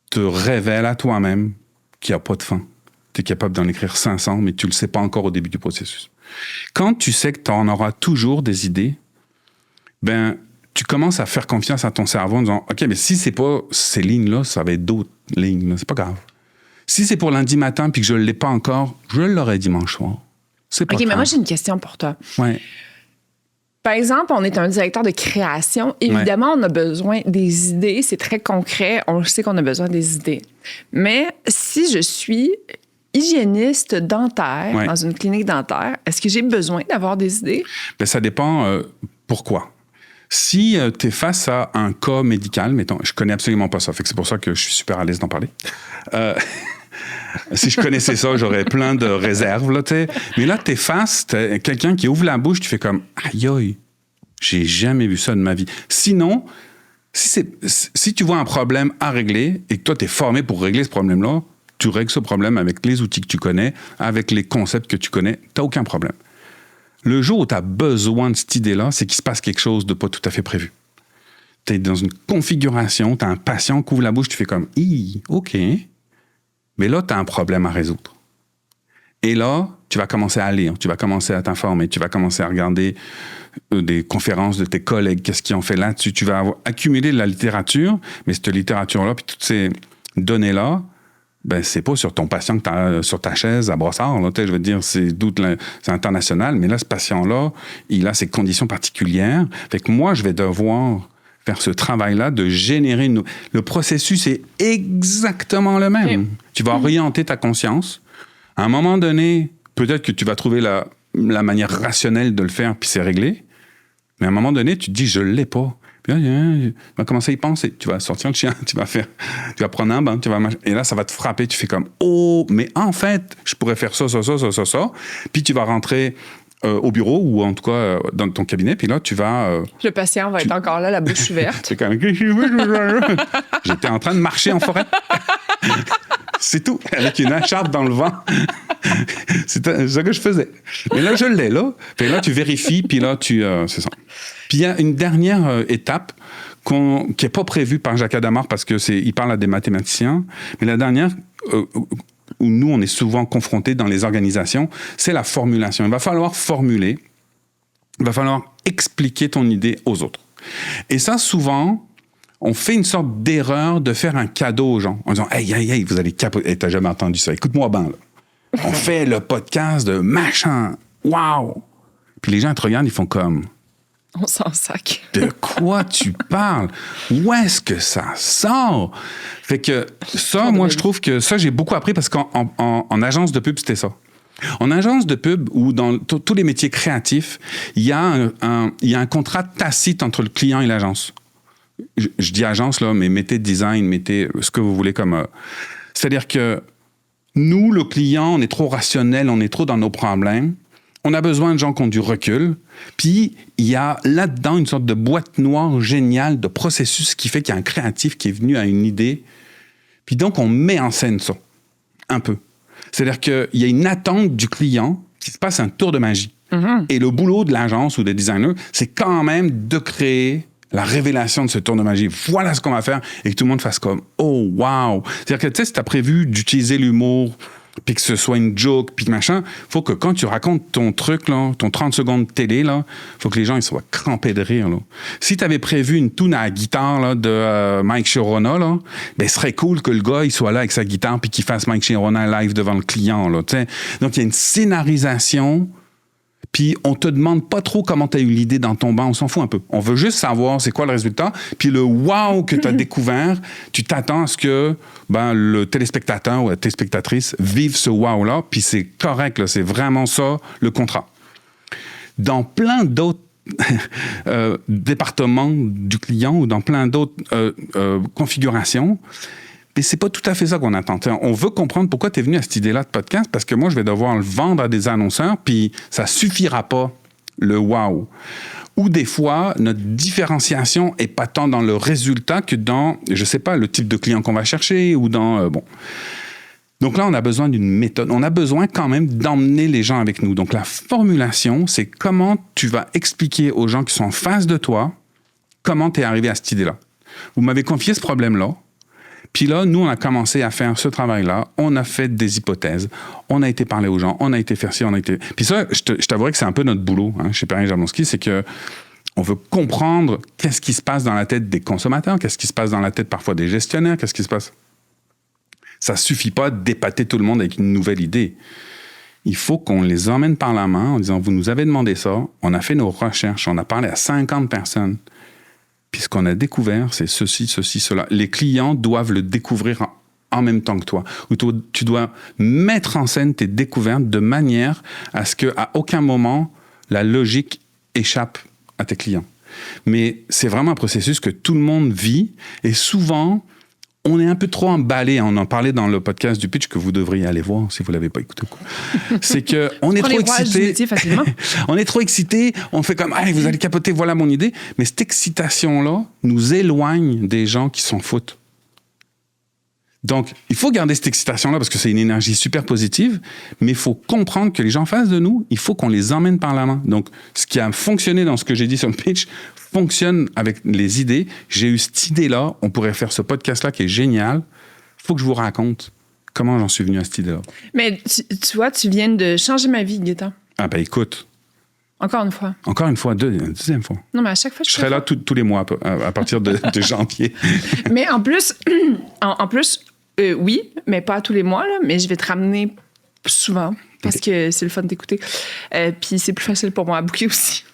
te révèlent à toi-même qu'il n'y a pas de fin. Tu es capable d'en écrire 500, mais tu ne le sais pas encore au début du processus. Quand tu sais que tu en auras toujours des idées, ben, tu commences à faire confiance à ton cerveau en disant, OK, mais si c'est pas ces lignes-là, ça va être d'autres lignes. Là. C'est pas grave. Si c'est pour lundi matin puis que je ne l'ai pas encore, je l'aurai dimanche soir. C'est pas grave. Mais moi, j'ai une question pour toi. Ouais. Par exemple, on est un directeur de création. Évidemment, on a besoin des idées. C'est très concret. On sait qu'on a besoin des idées. Mais si je suis hygiéniste dentaire dans une clinique dentaire, est-ce que j'ai besoin d'avoir des idées? Bien, ça dépend pourquoi. Si tu es face à un cas médical, mettons, je connais absolument pas ça, fait que c'est pour ça que je suis super à l'aise d'en parler. Si je connaissais ça, j'aurais plein de réserves, là, tu sais. Mais là, t'es face, t'as quelqu'un qui ouvre la bouche, tu fais comme « Aïe, aïe, j'ai jamais vu ça de ma vie. » Sinon, si tu vois un problème à régler et que toi, t'es formé pour régler ce problème-là, tu règles ce problème avec les outils que tu connais, avec les concepts que tu connais, t'as aucun problème. Le jour où tu as besoin de cette idée-là, c'est qu'il se passe quelque chose de pas tout à fait prévu. Tu es dans une configuration, tu as un patient qui ouvre la bouche, tu fais comme « Hi, OK ». Mais là, tu as un problème à résoudre. Et là, tu vas commencer à lire, tu vas commencer à t'informer, tu vas commencer à regarder des conférences de tes collègues, qu'est-ce qu'ils ont fait là-dessus. Tu vas accumuler de la littérature, mais cette littérature-là, puis toutes ces données-là, ben, c'est pas sur ton patient que tu as sur ta chaise à Brossard. Là, je veux dire, c'est international, mais là, ce patient-là, il a ses conditions particulières. Fait que moi, je vais devoir faire ce travail-là de générer Le processus est exactement le même. Oui. Tu vas orienter ta conscience. À un moment donné, peut-être que tu vas trouver la manière rationnelle de le faire, puis c'est réglé. Mais à un moment donné, tu te dis, je l'ai pas. Puis là, tu vas commencer à y penser. Tu vas sortir le chien, tu vas prendre un bain, et là, ça va te frapper. Tu fais comme, oh, mais en fait, je pourrais faire ça. Puis tu vas rentrer au bureau ou en tout cas dans ton cabinet, puis là, tu vas... le patient va être encore là, la bouche ouverte. C'est comme... J'étais en train de marcher en forêt. C'est tout, avec une écharpe dans le vent. C'est ça que je faisais. Mais là, je l'ai, là. Puis là, tu vérifies, puis là, c'est ça. Puis il y a une dernière étape qui n'est pas prévue par Jacques Hadamard parce qu'il parle à des mathématiciens. Mais la dernière, où nous, on est souvent confrontés dans les organisations, c'est la formulation. Il va falloir formuler, il va falloir expliquer ton idée aux autres. Et ça, souvent... on fait une sorte d'erreur de faire un cadeau aux gens en disant « Hey, vous allez capoter. Hey, t'as jamais entendu ça. Écoute-moi bien, là. On fait le podcast de machin. Wow! » Puis les gens te regardent, ils font comme On s'en sac. De quoi tu parles? Où est-ce que ça sort? Fait que ça, moi, je trouve que ça, j'ai beaucoup appris parce qu'en agence de pub, c'était ça. En agence de pub ou dans tous les métiers créatifs, il y a un contrat tacite entre le client et l'agence. Je dis agence, là, mais mettez design, mettez ce que vous voulez comme... c'est-à-dire que nous, le client, on est trop rationnel, on est trop dans nos problèmes. On a besoin de gens qui ont du recul. Puis, il y a là-dedans une sorte de boîte noire géniale de processus qui fait qu'il y a un créatif qui est venu à une idée. Puis donc, on met en scène ça, un peu. C'est-à-dire qu'il y a une attente du client qui se passe un tour de magie. Mm-hmm. Et le boulot de l'agence ou des designers, c'est quand même de créer la révélation de ce tour de magie. Voilà ce qu'on va faire. Et que tout le monde fasse comme « Oh, wow! » C'est-à-dire que, tu sais, si tu as prévu d'utiliser l'humour, puis que ce soit une joke, puis machin, faut que quand tu racontes ton truc, là, ton 30 secondes de télé, là, faut que les gens ils soient crampés de rire. Là. Si tu avais prévu une toune à la guitare là, de Mike Chirona, là, ben, ce serait cool que le gars il soit là avec sa guitare puis qu'il fasse Mike Chirona live devant le client. Là, t'sais. Donc, il y a une scénarisation. Puis on te demande pas trop comment tu as eu l'idée dans ton banc, on s'en fout un peu. On veut juste savoir c'est quoi le résultat. Puis le wow que tu as découvert, tu t'attends à ce que le téléspectateur ou la téléspectatrice vive ce wow-là, puis c'est correct, là, c'est vraiment ça le contrat. Dans plein d'autres départements du client ou dans plein d'autres configurations, mais c'est pas tout à fait ça qu'on attend. On veut comprendre pourquoi tu es venu à cette idée-là de podcast, parce que moi, je vais devoir le vendre à des annonceurs, puis ça suffira pas, le wow. Ou des fois, notre différenciation est pas tant dans le résultat que dans, je sais pas, le type de client qu'on va chercher ou dans... Donc là, on a besoin d'une méthode. On a besoin quand même d'emmener les gens avec nous. Donc la formulation, c'est comment tu vas expliquer aux gens qui sont en face de toi comment tu es arrivé à cette idée-là. Vous m'avez confié ce problème-là. Puis là, nous, on a commencé à faire ce travail-là. On a fait des hypothèses. On a été parler aux gens. On a été faire ci, on a été... Puis ça, je t'avouerai que c'est un peu notre boulot chez Perrin Jablonski, c'est que on veut comprendre qu'est-ce qui se passe dans la tête des consommateurs, qu'est-ce qui se passe dans la tête parfois des gestionnaires, qu'est-ce qui se passe... Ça suffit pas d'épater tout le monde avec une nouvelle idée. Il faut qu'on les emmène par la main en disant, vous nous avez demandé ça, on a fait nos recherches, on a parlé à 50 personnes. Puis ce qu'on a découvert, c'est ceci, cela. Les clients doivent le découvrir en même temps que toi. Ou tu dois mettre en scène tes découvertes de manière à ce qu'à aucun moment, la logique échappe à tes clients. Mais c'est vraiment un processus que tout le monde vit. Et souvent, on est un peu trop emballé. On en parlait dans le podcast du pitch que vous devriez aller voir si vous ne l'avez pas écouté. C'est qu'on est trop excité. On est trop excité. On fait comme, vous allez capoter, voilà mon idée. Mais cette excitation-là nous éloigne des gens qui s'en foutent. Donc, il faut garder cette excitation-là parce que c'est une énergie super positive, mais il faut comprendre que les gens en face de nous, il faut qu'on les emmène par la main. Donc, ce qui a fonctionné dans ce que j'ai dit sur le pitch fonctionne avec les idées. J'ai eu cette idée-là, on pourrait faire ce podcast-là qui est génial. Il faut que je vous raconte comment j'en suis venu à cette idée-là. Mais tu vois, tu viens de changer ma vie, Gaëtan. Ah ben écoute. Encore une fois. Encore une fois, deuxième fois. Non, mais à chaque fois, je serai là tous les mois à partir de janvier. Mais en plus, oui, mais pas tous les mois, là, mais je vais te ramener souvent parce que c'est le fun d'écouter. Puis c'est plus facile pour moi à booker aussi.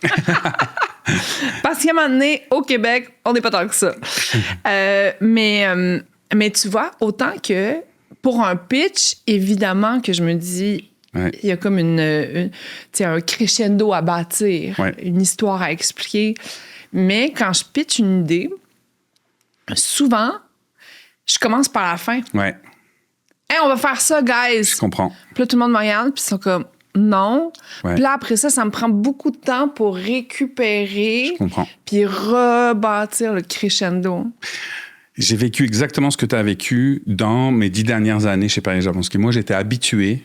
Parce qu'à un moment donné, au Québec, on n'est pas tant que ça. Mais tu vois, autant que pour un pitch, évidemment que je me dis, il y a comme un crescendo à bâtir, une histoire à expliquer. Mais quand je pitch une idée, souvent, je commence par la fin. Ouais. Hey, on va faire ça, guys. Je comprends. Puis là, tout le monde me regarde, puis ils sont comme, non. Ouais. Puis là, après ça me prend beaucoup de temps pour récupérer. Je comprends. Puis rebâtir le crescendo. J'ai vécu exactement ce que tu as vécu dans mes 10 dernières années chez Perrin Jablonski. Moi, j'étais habitué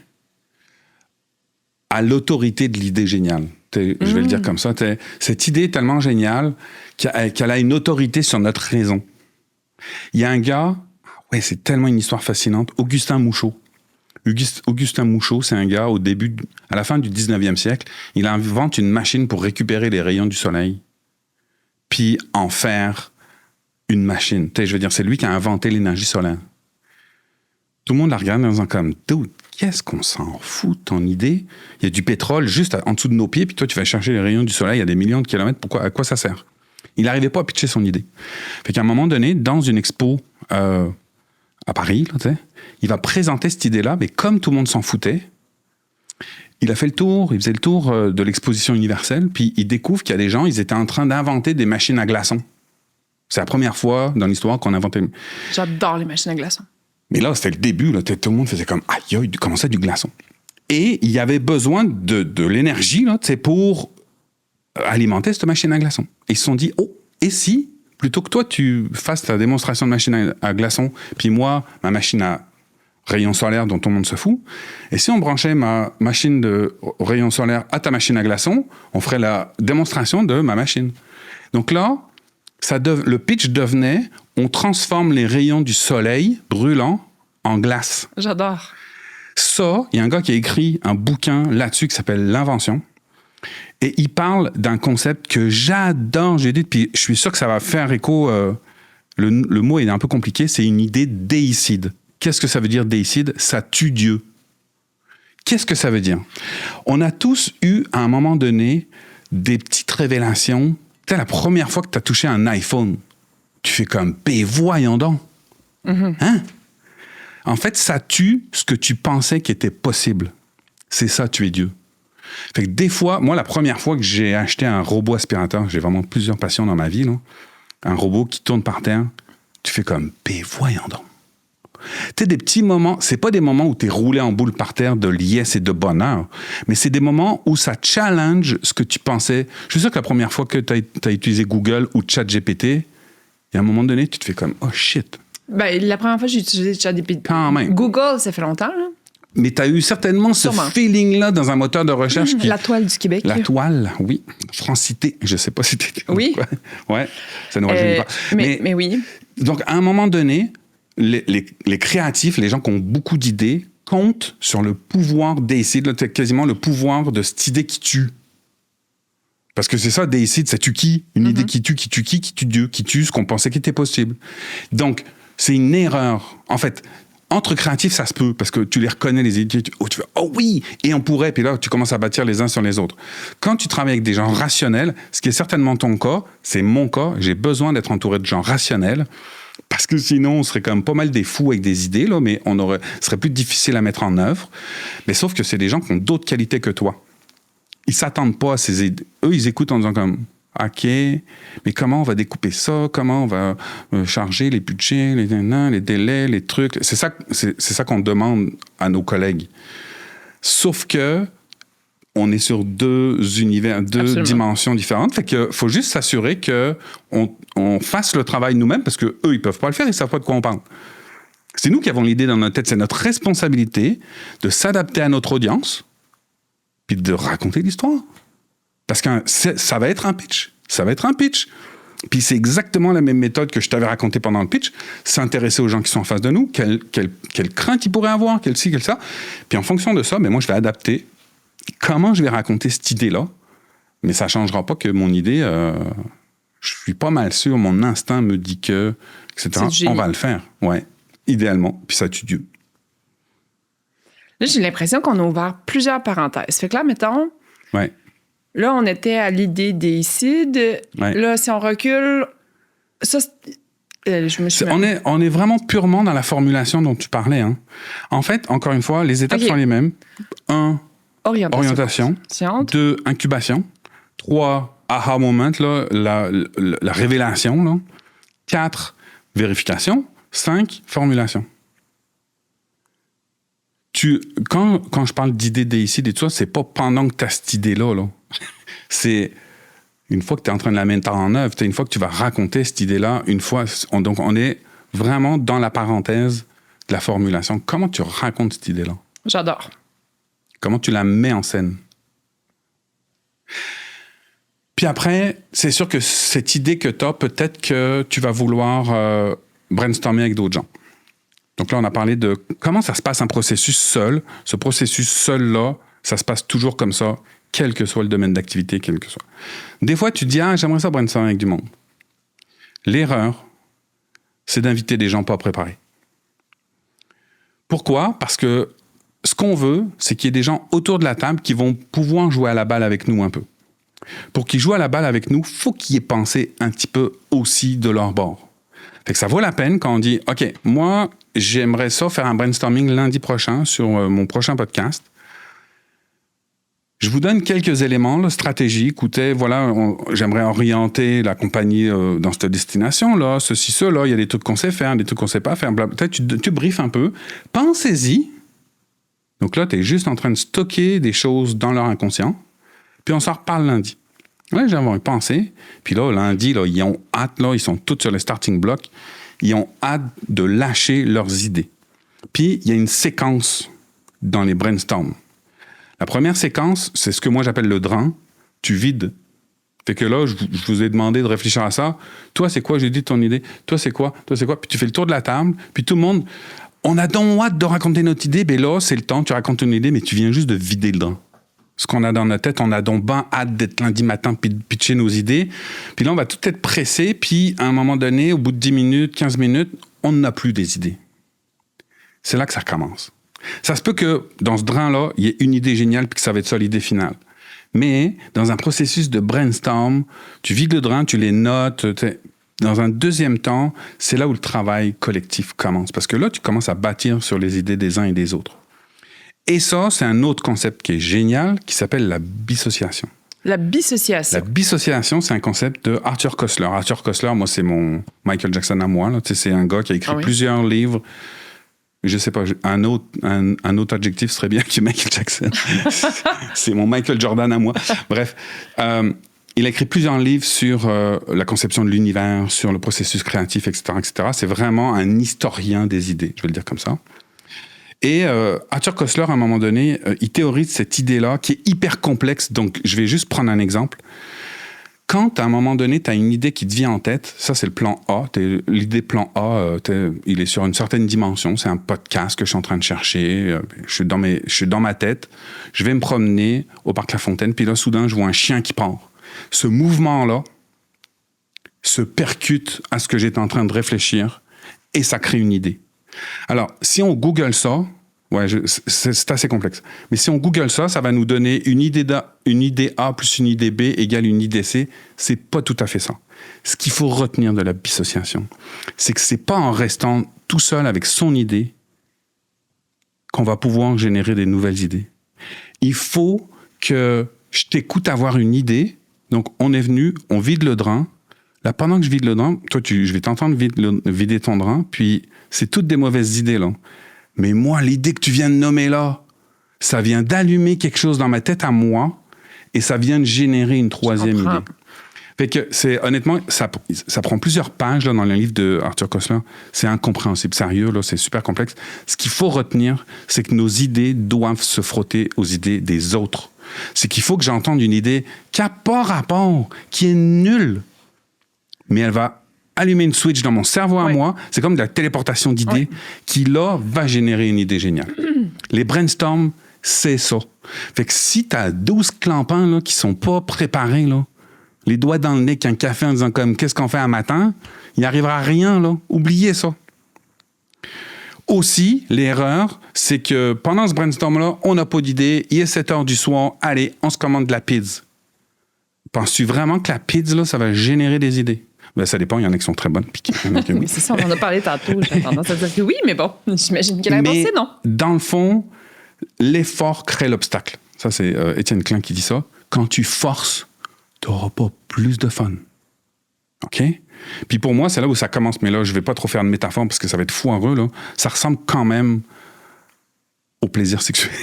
à l'autorité de l'idée géniale. Je vais le dire comme ça. Cette idée est tellement géniale qu'elle a une autorité sur notre raison. Il y a un gars, c'est tellement une histoire fascinante, Augustin Mouchot. Augustin Mouchot, c'est un gars à la fin du 19e siècle, il invente une machine pour récupérer les rayons du soleil, puis en faire une machine. Je veux dire, c'est lui qui a inventé l'énergie solaire. Tout le monde la regarde en disant comme, dude, qu'est-ce qu'on s'en fout de ton idée? Il y a du pétrole juste en dessous de nos pieds, puis toi, tu vas chercher les rayons du soleil à des millions de kilomètres. À quoi ça sert? Il n'arrivait pas à pitcher son idée. Fait qu'à un moment donné, dans une expo à Paris, là, il va présenter cette idée-là, mais comme tout le monde s'en foutait, il faisait le tour de l'exposition universelle, puis il découvre qu'il y a des gens, ils étaient en train d'inventer des machines à glaçons. C'est la première fois dans l'histoire qu'on inventait. J'adore les machines à glaçons. Mais là, c'était le début. Là, tout le monde faisait comme aïe, comment ça, du glaçon? Et il y avait besoin de l'énergie là, pour alimenter cette machine à glaçons. Et ils se sont dit, et si, plutôt que toi, tu fasses ta démonstration de machine à glaçons, puis moi, ma machine à rayons solaires dont tout le monde se fout, et si on branchait ma machine de rayons solaires à ta machine à glaçons, on ferait la démonstration de ma machine. Donc là, le pitch devenait, on transforme les rayons du soleil brûlants en glace. J'adore. Ça, il y a un gars qui a écrit un bouquin là-dessus qui s'appelle L'Invention. Et il parle d'un concept que j'adore. J'ai dit, puis je suis sûr que ça va faire écho. Le mot est un peu compliqué. C'est une idée déicide. Qu'est-ce que ça veut dire déicide? Ça tue Dieu. Qu'est-ce que ça veut dire? On a tous eu, à un moment donné, des petites révélations. Tu sais, la première fois que tu as touché un iPhone, tu fais comme, voyons donc. Mm-hmm. Hein? En fait, ça tue ce que tu pensais qui était possible. C'est ça, tuer Dieu. Fait que des fois, moi, la première fois que j'ai acheté un robot aspirateur, j'ai vraiment plusieurs passions dans ma vie, là, un robot qui tourne par terre, tu fais comme, voyons donc. Tu sais, des petits moments, c'est pas des moments où tu es roulé en boule par terre de liesse et de bonheur, mais c'est des moments où ça challenge ce que tu pensais. Je suis sûr que la première fois que tu as utilisé Google ou ChatGPT, il y a un moment donné, tu te fais comme, oh shit. Ben, la première fois que j'ai utilisé ChatGPT, quand même. Google, ça fait longtemps, là. Mais tu as eu certainement ce feeling-là dans un moteur de recherche. La toile du Québec. La toile, oui. Francité, je sais pas si tu étais... Oui. Ouais, ça ne rajeunit pas. Mais oui. Donc, à un moment donné, les créatifs, les gens qui ont beaucoup d'idées, comptent sur le pouvoir déicide, quasiment le pouvoir de cette idée qui tue. Parce que c'est ça, déicide, ça tue qui? Une idée qui tue Dieu, qui tue ce qu'on pensait qui était possible. Donc, c'est une erreur. En fait, entre créatifs, ça se peut, parce que tu les reconnais, les idées, tu fais, oh oui, et on pourrait, puis là, tu commences à bâtir les uns sur les autres. Quand tu travailles avec des gens rationnels, ce qui est certainement ton cas, c'est mon cas, j'ai besoin d'être entouré de gens rationnels, parce que sinon, on serait quand même pas mal des fous avec des idées, là, mais ce serait plus difficile à mettre en œuvre. Mais sauf que c'est des gens qui ont d'autres qualités que toi. Ils s'attendent pas à ces idées. Eux, ils écoutent en disant comme, OK, mais comment on va découper ça? Comment on va charger les budgets, les délais, les trucs? C'est ça qu'on demande à nos collègues. Sauf que on est sur deux univers, deux dimensions différentes. Fait qu'il faut juste s'assurer qu'on fasse le travail nous-mêmes parce qu'eux, ils peuvent pas le faire, ils savent pas de quoi on parle. C'est nous qui avons l'idée dans notre tête. C'est notre responsabilité de s'adapter à notre audience puis de raconter l'histoire. Parce que ça va être un pitch. Ça va être un pitch. Puis c'est exactement la même méthode que je t'avais raconté pendant le pitch. S'intéresser aux gens qui sont en face de nous, quelle crainte ils pourraient avoir, quelle ci, quelle ça. Puis en fonction de ça, moi, je vais adapter comment je vais raconter cette idée-là. Mais ça ne changera pas que mon idée, je suis pas mal sûr, mon instinct me dit que, etc. On va le faire. Ouais, idéalement. Puis ça tue Dieu. Là, j'ai l'impression qu'on a ouvert plusieurs parenthèses. Fait que là, mettons... Ouais. Là, on était à l'idée déicide. Ouais. Là, si on recule, ça, je me suis... On est vraiment purement dans la formulation dont tu parlais. Hein. En fait, encore une fois, les étapes sont les mêmes. 1, orientation. 2, incubation. 3, aha moment, là, la révélation. Là. 4, vérification. 5, formulation. Quand je parle d'idée déicide et tout ça, c'est pas pendant que tu as cette idée-là. Là. C'est une fois que tu es en train de la mettre en œuvre, une fois que tu vas raconter cette idée-là, donc on est vraiment dans la parenthèse de la formulation. Comment tu racontes cette idée-là? J'adore. Comment tu la mets en scène? Puis après, c'est sûr que cette idée que tu as, peut-être que tu vas vouloir brainstormer avec d'autres gens. Donc là, on a parlé de comment ça se passe un processus seul. Ce processus seul-là, ça se passe toujours comme ça, quel que soit le domaine d'activité, quel que soit. Des fois, tu te dis, j'aimerais ça brainstormer avec du monde. L'erreur, c'est d'inviter des gens pas préparés. Pourquoi? Parce que ce qu'on veut, c'est qu'il y ait des gens autour de la table qui vont pouvoir jouer à la balle avec nous un peu. Pour qu'ils jouent à la balle avec nous, il faut qu'ils aient pensé un petit peu aussi de leur bord. Fait que ça vaut la peine quand on dit « OK, moi, j'aimerais ça faire un brainstorming lundi prochain sur mon prochain podcast. Je vous donne quelques éléments là, stratégiques. Écoutez, voilà, j'aimerais orienter la compagnie dans cette destination-là, ceci, cela. Il y a des trucs qu'on sait faire, des trucs qu'on ne sait pas faire. Peut-être tu briefes un peu. Pensez-y. Donc là, tu es juste en train de stocker des choses dans leur inconscient. Puis on s'en reparle lundi. Là, j'avais pensé. Puis là, lundi, là, ils ont hâte. Là, ils sont tous sur les starting blocks. Ils ont hâte de lâcher leurs idées. Puis, il y a une séquence dans les brainstorms. La première séquence, c'est ce que moi j'appelle le drain. Tu vides. Fait que là, je vous ai demandé de réfléchir à ça. Toi, c'est quoi? J'ai dit ton idée. Toi, c'est quoi? Toi, c'est quoi? Puis tu fais le tour de la table. Puis tout le monde, on a donc hâte de raconter notre idée. Ben là, c'est le temps. Tu racontes ton idée, mais tu viens juste de vider le drain. Ce qu'on a dans notre tête, on a donc ben hâte d'être lundi matin puis de pitcher nos idées. Puis là, on va tout être pressé. Puis à un moment donné, au bout de 10 minutes, 15 minutes, on n'a plus des idées. C'est là que ça commence. Ça se peut que dans ce drain-là, il y ait une idée géniale puis que ça va être ça l'idée finale. Mais dans un processus de brainstorm, tu vides le drain, tu les notes. Dans un deuxième temps, c'est là où le travail collectif commence. Parce que là, tu commences à bâtir sur les idées des uns et des autres. Et ça, c'est un autre concept qui est génial, qui s'appelle la bissociation. La bissociation. La bissociation, c'est un concept de Arthur Koestler. Arthur Koestler, moi, c'est mon Michael Jackson à moi. Là. C'est un gars qui a écrit plusieurs livres. Je sais pas, un autre adjectif serait bien que Michael Jackson. C'est mon Michael Jordan à moi. Bref, il a écrit plusieurs livres sur la conception de l'univers, sur le processus créatif, etc., etc. C'est vraiment un historien des idées, je vais le dire comme ça. Et Arthur Koestler, à un moment donné, il théorise cette idée-là qui est hyper complexe. Donc, je vais juste prendre un exemple. Quand, à un moment donné, tu as une idée qui te vient en tête, ça, c'est le plan A. L'idée plan A, il est sur une certaine dimension. C'est un podcast que je suis en train de chercher. Je suis dans ma tête. Je vais me promener au parc La Fontaine. Puis là, soudain, je vois un chien qui part. Ce mouvement-là se percute à ce que j'étais en train de réfléchir et ça crée une idée. Alors, si on Google ça, c'est assez complexe. Mais si on Google ça, ça va nous donner une idée A plus une idée B égale une idée C. C'est pas tout à fait ça. Ce qu'il faut retenir de la bissociation, c'est que c'est pas en restant tout seul avec son idée qu'on va pouvoir générer des nouvelles idées. Il faut que je t'écoute avoir une idée. Donc, on est venu, on vide le drain. Là, pendant que je vide le drain, toi, je vais t'entendre vider ton drain, puis c'est toutes des mauvaises idées, là. Mais moi, l'idée que tu viens de nommer là, ça vient d'allumer quelque chose dans ma tête à moi et ça vient de générer une troisième idée. Fait que honnêtement, ça prend plusieurs pages là, dans le livre de Arthur Koestler. C'est incompréhensible, sérieux, là, c'est super complexe. Ce qu'il faut retenir, c'est que nos idées doivent se frotter aux idées des autres. C'est qu'il faut que j'entende une idée qui n'a pas rapport, qui est nulle, mais elle va allumer une switch dans mon cerveau à moi. C'est comme de la téléportation d'idées qui, là, va générer une idée géniale. Les brainstorms, c'est ça. Fait que si tu as 12 clampins là, qui sont pas préparés, là, les doigts dans le nez qu'un café en disant comme « Qu'est-ce qu'on fait un matin? » Il n'y arrivera rien, là. Oubliez ça. Aussi, l'erreur, c'est que pendant ce brainstorm-là, on n'a pas d'idée. Il est 7 heures du soir. Allez, on se commande de la pizza. Penses-tu vraiment que la pizza, là, ça va générer des idées? Ben, ça dépend, il y en a qui sont très bonnes. Oui, c'est ça, on en a parlé tantôt. J'ai tendance à dire que oui, mais bon, j'imagine qu'elle a pensé, non? Dans le fond, l'effort crée l'obstacle. Ça, c'est Étienne Klein qui dit ça. Quand tu forces, tu n'auras pas plus de fun. OK? Puis pour moi, c'est là où ça commence. Mais là, je ne vais pas trop faire de métaphore parce que ça va être foireux. Là. Ça ressemble quand même au plaisir sexuel.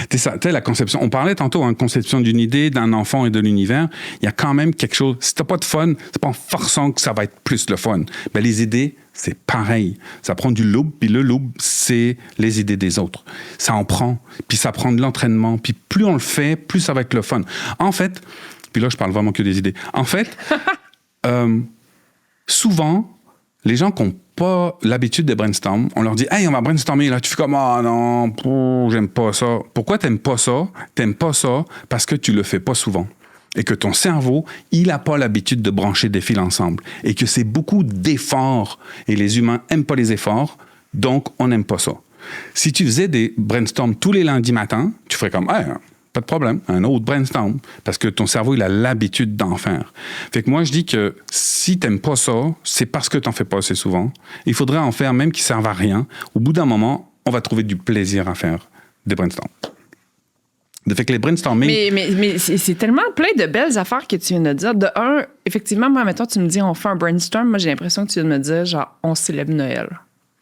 Tu sais, la conception. On parlait tantôt, hein, conception d'une idée, d'un enfant et de l'univers. Il y a quand même quelque chose. Si t'as pas de fun, c'est pas en forçant que ça va être plus le fun. Ben, les idées, c'est pareil. Ça prend du loop, puis le loop, c'est les idées des autres. Ça en prend, puis ça prend de l'entraînement. Puis plus on le fait, plus ça va être le fun. En fait, puis là, je parle vraiment que des idées. En fait, souvent, les gens qui n'ont pas l'habitude de brainstorm, on leur dit « Hey, on va brainstormer. » Là, tu fais comme « Ah non, j'aime pas ça. » Pourquoi t'aimes pas ça? T'aimes pas ça parce que tu le fais pas souvent. Et que ton cerveau, il n'a pas l'habitude de brancher des fils ensemble. Et que c'est beaucoup d'efforts. Et les humains n'aiment pas les efforts, donc on n'aime pas ça. Si tu faisais des brainstorms tous les lundis matins, tu ferais comme, hey, pas de problème, un autre brainstorm, parce que ton cerveau, il a l'habitude d'en faire. Fait que moi, je dis que si t'aimes pas ça, c'est parce que t'en fais pas assez souvent. Il faudrait en faire même qui servent à rien. Au bout d'un moment, on va trouver du plaisir à faire des brainstorms. De fait que les brainstorming... Mais c'est tellement plein de belles affaires que tu viens de dire. De un, effectivement, moi, mettons, tu me dis on fait un brainstorm. Moi, j'ai l'impression que tu viens de me dire, genre, on célèbre Noël.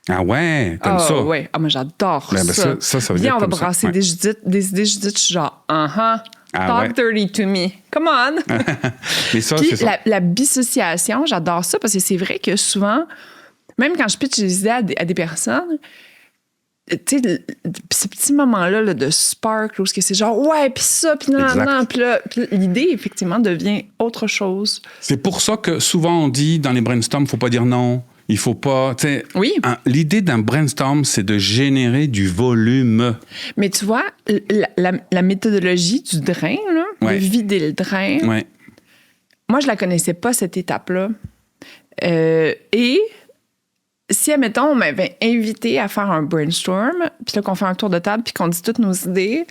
Ah ouais, t'aimes ça? Ouais. Ah, moi, j'adore ça. Ça veut dire Viens, on va que t'aimes ça. brasser Ouais. des idées Judith. Je suis genre, talk ouais. dirty to me. Come on! Mais ça, Puis c'est ça. la dissociation, j'adore ça parce que c'est vrai que souvent, même quand je pitch des idées à des personnes, tu sais, ce petit moment-là là, de spark, où c'est genre, ouais, puis ça, puis non, Exact. non, puis là, puis l'idée, effectivement, devient autre chose. C'est pour ça que souvent on dit dans les brainstorms, faut pas dire non. Il faut pas. Oui. L'idée d'un brainstorm, c'est de générer du volume. Mais tu vois, la méthodologie du drain, là, Ouais. de vider le drain, Ouais. moi, je la connaissais pas, cette étape-là. Et si, admettons, on m'avait invité à faire un brainstorm, puis là, qu'on fait un tour de table, puis qu'on dit toutes nos idées,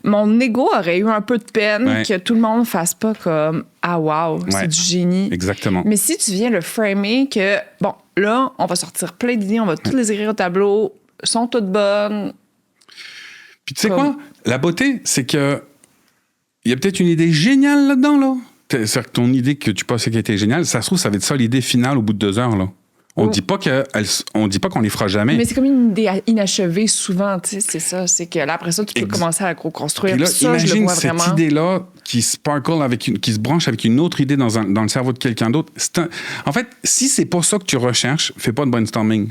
mon ego aurait eu un peu de peine Ouais. que tout le monde fasse pas comme « Ah, wow, c'est Ouais. du génie ». Exactement. Mais si tu viens le framer que, bon, là, on va sortir plein d'idées, on va toutes les écrire au tableau, sont toutes bonnes. Puis tu sais quoi? La beauté, c'est que il y a peut-être une idée géniale là-dedans, là. C'est-à-dire que ton idée que tu pensais qu'elle était géniale, ça se trouve, ça va être ça l'idée finale au bout de 2 heures, là. On dit pas qu'on les fera jamais. Mais c'est comme une idée inachevée souvent, tu sais, c'est ça. C'est que là, après ça, tu peux commencer à la construire. Puis là, Ça, je le imagine vois cette vraiment. idée-là qui sparkle qui se branche avec une autre idée dans le cerveau de quelqu'un d'autre. En fait, si c'est pas ça que tu recherches, fais pas de brainstorming.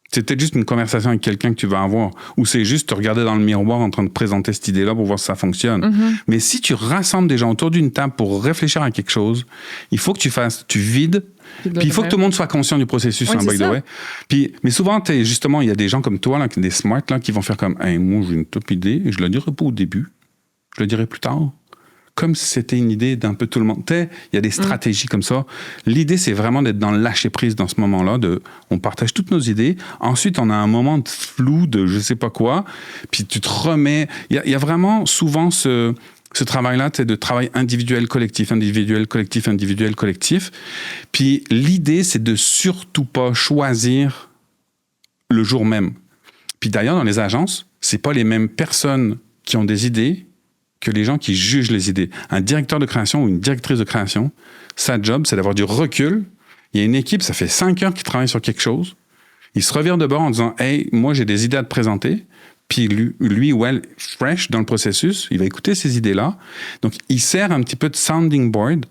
C'est peut-être juste une conversation avec quelqu'un que tu vas avoir. Ou c'est juste te regarder dans le miroir en train de présenter cette idée-là pour voir si ça fonctionne. Mm-hmm. Mais si tu rassembles des gens autour d'une table pour réfléchir à quelque chose, il faut que tu vides. Puis il faut que tout le monde soit conscient du processus, Oui, by the way. Puis, mais souvent, justement, il y a des gens comme toi, là, des smarts, là, qui vont faire comme hey, moi, j'ai une top idée, et je le dirai pas au début, je le dirai plus tard. Comme si c'était une idée d'un peu tout le monde. Il y a des stratégies comme ça. L'idée, c'est vraiment d'être dans le lâcher-prise dans ce moment-là. On partage toutes nos idées. Ensuite, on a un moment de flou, de je sais pas quoi. Puis tu te remets... Il y a vraiment souvent ce travail-là, de travail individuel, collectif, individuel, collectif, individuel, collectif. Puis l'idée, c'est de surtout pas choisir le jour même. Puis d'ailleurs, dans les agences, c'est pas les mêmes personnes qui ont des idées que les gens qui jugent les idées. Un directeur de création ou une directrice de création, sa job, c'est d'avoir du recul. Il y a une équipe, ça fait 5 heures qu'ils travaillent sur quelque chose. Il se revient de bord en disant « Hey, moi, j'ai des idées à te présenter. » Puis lui ou elle, fresh dans le processus, il va écouter ces idées-là. Donc, il sert un petit peu de sounding board.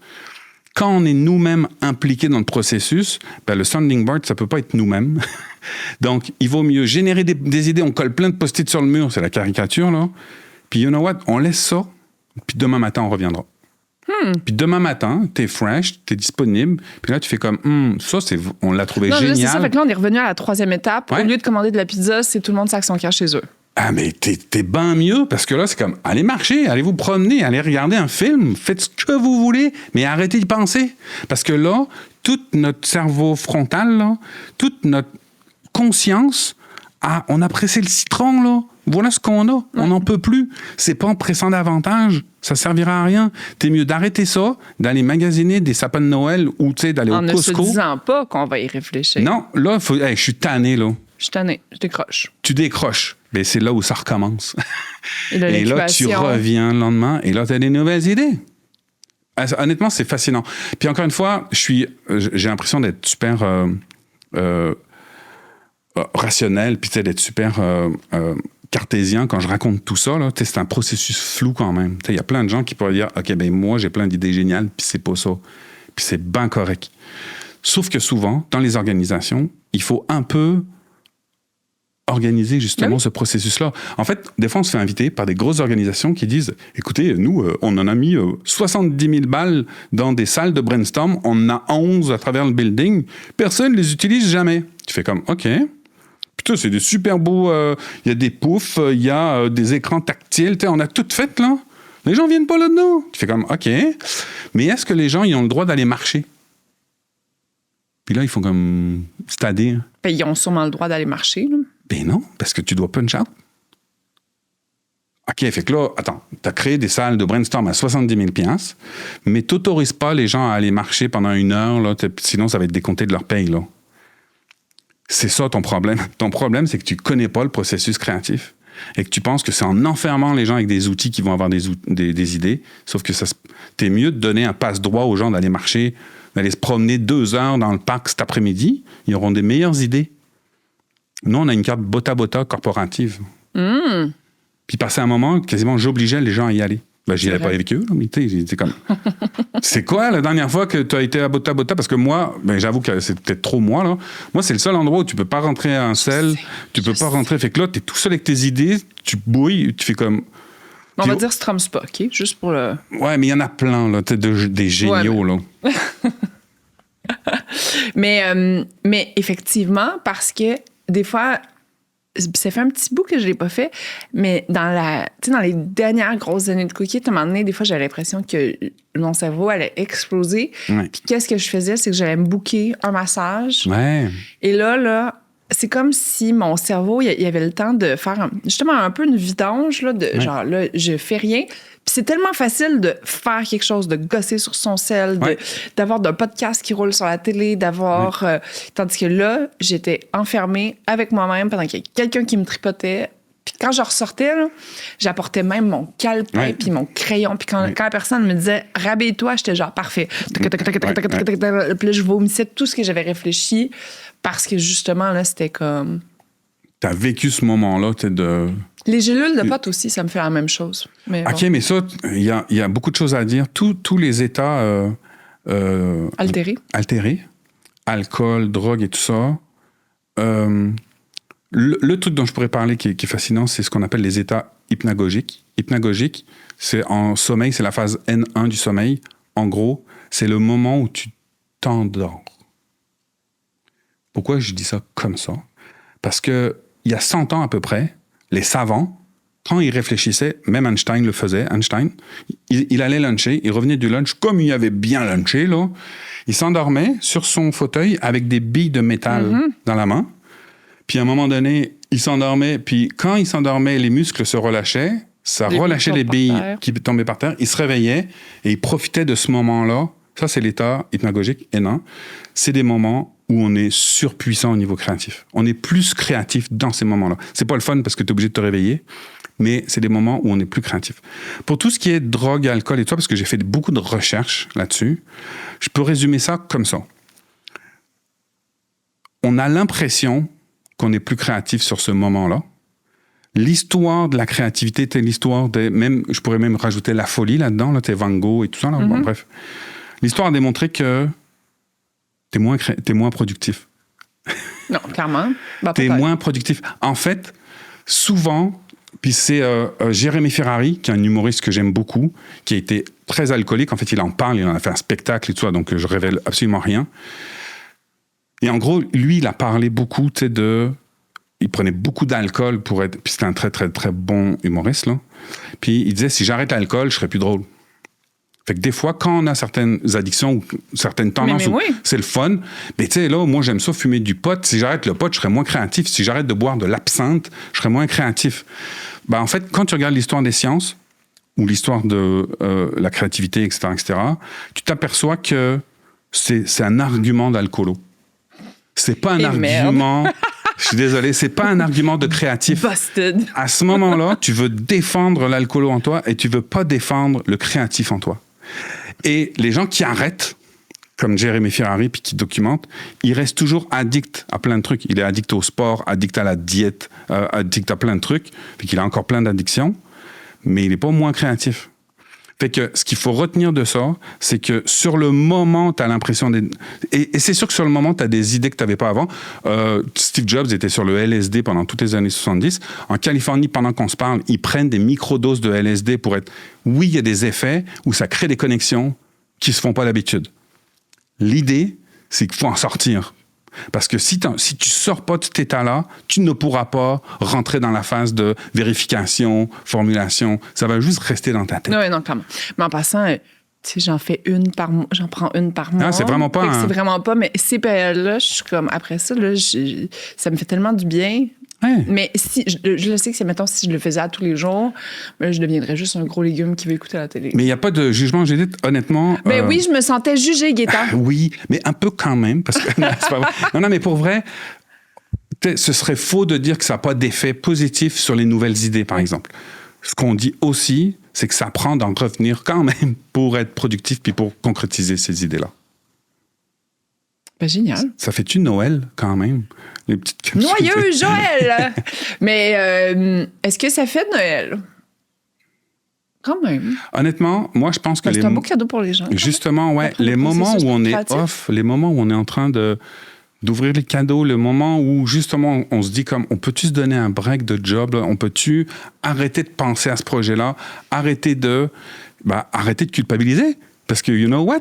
Quand on est nous-mêmes impliqués dans le processus, ben, le sounding board, ça peut pas être nous-mêmes. Donc, il vaut mieux générer des idées. On colle plein de post-it sur le mur, c'est la caricature, là. Puis, you know what? On laisse ça, puis demain matin, on reviendra. Puis demain matin, t'es fresh, t'es disponible, puis là, tu fais comme, ça, on l'a trouvé génial. C'est ça, fait que là, on est revenu à la 3e étape. Ouais. Au lieu de commander de la pizza, c'est tout le monde sac son cœur chez eux. Ah, mais t'es bien mieux, parce que là, c'est comme, allez marcher, allez vous promener, allez regarder un film, faites ce que vous voulez, mais arrêtez d'y penser. Parce que là, tout notre cerveau frontal, là, toute notre conscience, on a pressé le citron, là. Voilà ce qu'on a. On n'en peut plus. C'est pas en pressant davantage. Ça servira à rien. T'es mieux d'arrêter ça, d'aller magasiner des sapins de Noël ou, tu sais, d'aller au Costco. En ne se disant pas qu'on va y réfléchir. Non, là, je suis tanné, là. Je suis tannée, je décroche. Tu décroches. Ben, c'est là où ça recommence. Et là, Et là, tu reviens le lendemain et là, tu as des nouvelles idées. Honnêtement, c'est fascinant. Puis encore une fois, j'ai l'impression d'être super rationnel, puis d'être super cartésien quand je raconte tout ça. Là, c'est un processus flou quand même. Il y a plein de gens qui pourraient dire « OK, ben moi, j'ai plein d'idées géniales, puis c'est pas ça. » Puis c'est bien correct. Sauf que souvent, dans les organisations, il faut un peu organiser justement ce processus-là. En fait, des fois, on se fait inviter par des grosses organisations qui disent « Écoutez, nous, on en a mis 70 000 balles dans des salles de brainstorm, on en a 11 à travers le building, personne ne les utilise jamais. » Tu fais comme « OK. » Putain, c'est des super beaux... Il y a des poufs, il y a des écrans tactiles, on a tout fait, là. Les gens viennent pas là-dedans. Tu fais comme « OK. » Mais est-ce que les gens, ils ont le droit d'aller marcher? Puis là, ils font comme... C'est-à-dire... Ben, ils ont sûrement le droit d'aller marcher, là. Ben non, parce que tu dois punch out. OK, fait que là, attends, tu as créé des salles de brainstorm à 70 000 $, mais tu n'autorises pas les gens à aller marcher pendant 1 heure, là, sinon ça va être décompté de leur paye, là. C'est ça ton problème. Ton problème, c'est que tu ne connais pas le processus créatif et que tu penses que c'est en enfermant les gens avec des outils qu'ils vont avoir des idées, sauf que t'es mieux de donner un passe-droit aux gens d'aller marcher, d'aller se promener 2 heures dans le parc cet après-midi, ils auront des meilleures idées. Nous, on a une carte bota-bota corporative. Puis passé un moment, quasiment, j'obligeais les gens à y aller. Ben, j'y allais pas avec eux, là, mais tu sais, j'étais comme... C'est quoi la dernière fois que tu as été à Bota Bota? Parce que moi, ben, j'avoue que c'est peut-être trop moi, là. Moi, c'est le seul endroit où tu peux pas rentrer à un sel, tu peux pas rentrer. Fait que là, tu es tout seul avec tes idées, tu bouilles, tu fais comme... On va dire Strum Spa, OK? Juste pour le... Ouais, mais il y en a plein, là, des géniaux, là. mais effectivement, parce que des fois... Ça fait un petit bout que je l'ai pas fait, mais dans les dernières grosses années de Cookie, à un moment donné, des fois, j'avais l'impression que mon cerveau allait exploser. Ouais. Puis qu'est-ce que je faisais? C'est que j'allais me booker un massage. Ouais. Et là, c'est comme si mon cerveau, il avait le temps de faire justement un peu une vidange, là, genre, là, je fais rien. Puis c'est tellement facile de faire quelque chose, de gosser sur son sel, d'avoir un podcast qui roule sur la télé, d'avoir... tandis que là, j'étais enfermée avec moi-même pendant qu'il y a quelqu'un qui me tripotait. Puis quand je ressortais, là, j'apportais même mon calepin puis mon crayon. Puis quand la personne me disait « Rhabille-toi », j'étais genre « Parfait ». Puis là, je vomissais tout ce que j'avais réfléchi parce que justement, là, c'était comme... T'as vécu ce moment-là, tu sais, de... Les gélules de potes aussi, ça me fait la même chose. Mais OK, mais ça, il y a beaucoup de choses à dire. Tous les états... altérés, alcool, drogue et tout ça. Le truc dont je pourrais parler qui est fascinant, c'est ce qu'on appelle les états hypnagogiques. Hypnagogique, c'est en sommeil, c'est la phase N1 du sommeil. En gros, c'est le moment où tu t'endors. Pourquoi je dis ça comme ça? Parce que il y a 100 ans à peu près, les savants, quand ils réfléchissaient, même Einstein le faisait, il allait luncher, il revenait du lunch, comme il avait bien lunché, là, il s'endormait sur son fauteuil avec des billes de métal dans la main. Puis à un moment donné, il s'endormait, puis quand il s'endormait, les muscles se relâchaient, ça relâchait les billes qui tombaient par terre, il se réveillait et il profitait de ce moment-là. Ça, c'est l'état hypnagogique N1. C'est des moments où on est surpuissant au niveau créatif. On est plus créatif dans ces moments-là. C'est pas le fun parce que tu es obligé de te réveiller, mais c'est des moments où on est plus créatif. Pour tout ce qui est drogue, alcool et tout ça, parce que j'ai fait beaucoup de recherches là-dessus, je peux résumer ça comme ça. On a l'impression qu'on est plus créatif sur ce moment-là. L'histoire de la créativité, c'est l'histoire je pourrais même rajouter la folie là-dedans, là, t'es Van Gogh et tout ça, là. Bon, bref. L'histoire a démontré que t'es moins productif. Non, clairement. T'es moins productif. En fait, souvent, puis c'est Jérémy Ferrari, qui est un humoriste que j'aime beaucoup, qui a été très alcoolique. En fait, il en parle, il en a fait un spectacle et tout ça, donc je révèle absolument rien. Et en gros, lui, il a parlé beaucoup, tu sais, il prenait beaucoup d'alcool pour être... Puis c'était un très, très, très bon humoriste, là. Puis il disait, si j'arrête l'alcool, je serais plus drôle. Fait que des fois, quand on a certaines addictions ou certaines tendances, c'est le fun. Mais tu sais, là, moi, j'aime ça fumer du pot. Si j'arrête le pot, je serais moins créatif. Si j'arrête de boire de l'absinthe, je serais moins créatif. Ben, en fait, quand tu regardes l'histoire des sciences ou l'histoire de la créativité, etc., tu t'aperçois que c'est un argument d'alcoolo. C'est pas un argument... Je suis désolé, c'est pas un argument de créatif. Busted. À ce moment-là, tu veux défendre l'alcoolo en toi et tu veux pas défendre le créatif en toi. Et les gens qui arrêtent, comme Jérémy Ferrari, puis qui documentent, il reste toujours addict à plein de trucs. Il est addict au sport, addict à la diète, addict à plein de trucs, puis qu'il a encore plein d'addictions, mais il n'est pas moins créatif. Fait que ce qu'il faut retenir de ça, c'est que sur le moment, tu as l'impression d'être... Et c'est sûr que sur le moment, tu as des idées que tu n'avais pas avant. Steve Jobs était sur le LSD pendant toutes les années 70. En Californie, pendant qu'on se parle, ils prennent des microdoses de LSD pour être... Oui, il y a des effets où ça crée des connexions qui ne se font pas d'habitude. L'idée, c'est qu'il faut en sortir. Parce que si tu sors pas de cet état-là, tu ne pourras pas rentrer dans la phase de vérification, formulation. Ça va juste rester dans ta tête. Non, clairement. Mais en passant, tu sais, j'en prends une par mois. Non, c'est vraiment pas. C'est vraiment pas, mais ces périodes-là, je suis comme, après ça, là, ça me fait tellement du bien. Ouais. Mais si, je sais que c'est, mettons, si je le faisais à tous les jours, je deviendrais juste un gros légume qui veut écouter la télé. Mais il n'y a pas de jugement, Judith, honnêtement. Ben oui, je me sentais jugée, Gaétan. Oui, mais un peu quand même, parce que non, c'est pas vrai. Non, mais pour vrai, ce serait faux de dire que ça n'a pas d'effet positif sur les nouvelles idées, par exemple. Ce qu'on dit aussi, c'est que ça prend d'en revenir quand même pour être productif puis pour concrétiser ces idées-là. Ben, génial. Ça fait-tu Noël, quand même? Les petites Noyeux Joël! Mais est-ce que ça fait Noël? Quand même. Honnêtement, moi, je pense que C'est un beau cadeau pour les gens. Justement, ouais. Après Les le moments processus où on est créatif. off, les moments où on est en train d'ouvrir les cadeaux, le moment où, justement, on se dit comme, on peut-tu se donner un break de job, là? On peut-tu arrêter de penser à ce projet-là, arrêter de culpabiliser? Parce que, you know what?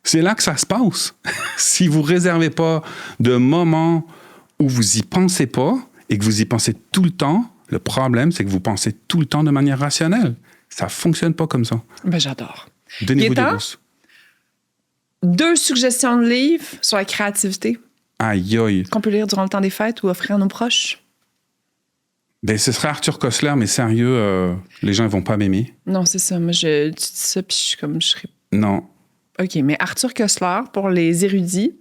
C'est là que ça se passe. Si vous réservez pas de moments où vous y pensez pas et que vous y pensez tout le temps, le problème, c'est que vous pensez tout le temps de manière rationnelle. Ça fonctionne pas comme ça. Ben, j'adore. Donnez-vous des Gaétan? bourses. 2 suggestions de livres sur la créativité Aïe, aïe. qu'on peut lire durant le temps des fêtes ou offrir à nos proches. Ben, ce serait Arthur Koestler, mais sérieux, les gens ne vont pas m'aimer. Non, c'est ça. Moi, tu dis ça, puis je suis comme, je serais... Non. OK, mais Arthur Koestler, pour les érudits.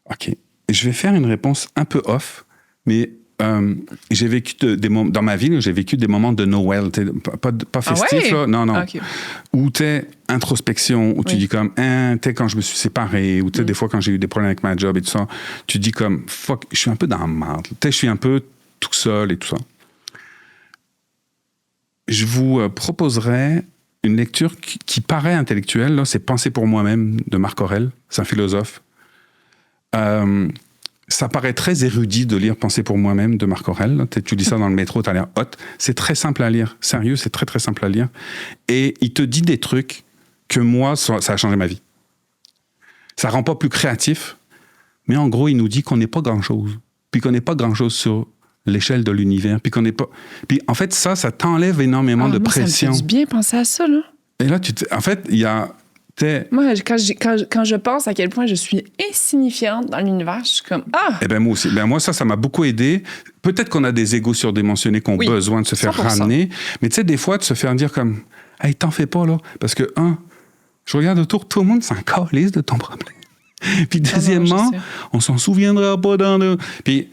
OK. Je vais faire une réponse un peu off, mais j'ai vécu des moments... Dans ma vie, là, j'ai vécu des moments de Noël, pas festifs, ouais? là. Non, non. OK. Où t'es introspection, où tu Oui. dis comme, t'es quand je me suis séparé, ou t'es des fois quand j'ai eu des problèmes avec ma job et tout ça, tu dis comme, fuck, je suis un peu dans la merde. Je suis un peu tout seul et tout ça. Je vous proposerais une lecture qui paraît intellectuelle, là, c'est Penser pour moi-même de Marc Aurèle, c'est un philosophe. Ça paraît très érudit de lire Penser pour moi-même de Marc Aurèle. Là. Tu lis ça dans le métro, tu as l'air hot. C'est très simple à lire. Sérieux, c'est très, très simple à lire. Et il te dit des trucs que moi, ça a changé ma vie. Ça rend pas plus créatif, mais en gros, il nous dit qu'on n'est pas grand-chose. Puis qu'on n'est pas grand-chose sur l'échelle de l'univers. Puis qu'on n'est pas... Puis en fait, ça t'enlève énormément de pression. Ça me fait du bien penser à ça, là. Et là, en fait, il y a... Moi, quand je pense à quel point je suis insignifiante dans l'univers, je suis comme « Ah! » Eh bien, moi aussi. Ben, moi, ça m'a beaucoup aidé. Peut-être qu'on a des égos surdimensionnés qui ont besoin de se faire 100%. ramener. Mais tu sais, des fois, de se faire dire comme « Hey, t'en fais pas, là. » Parce que, je regarde autour, tout le monde s'en calisse de ton problème. Puis deuxièmement, on s'en souviendra pas dans le... Puis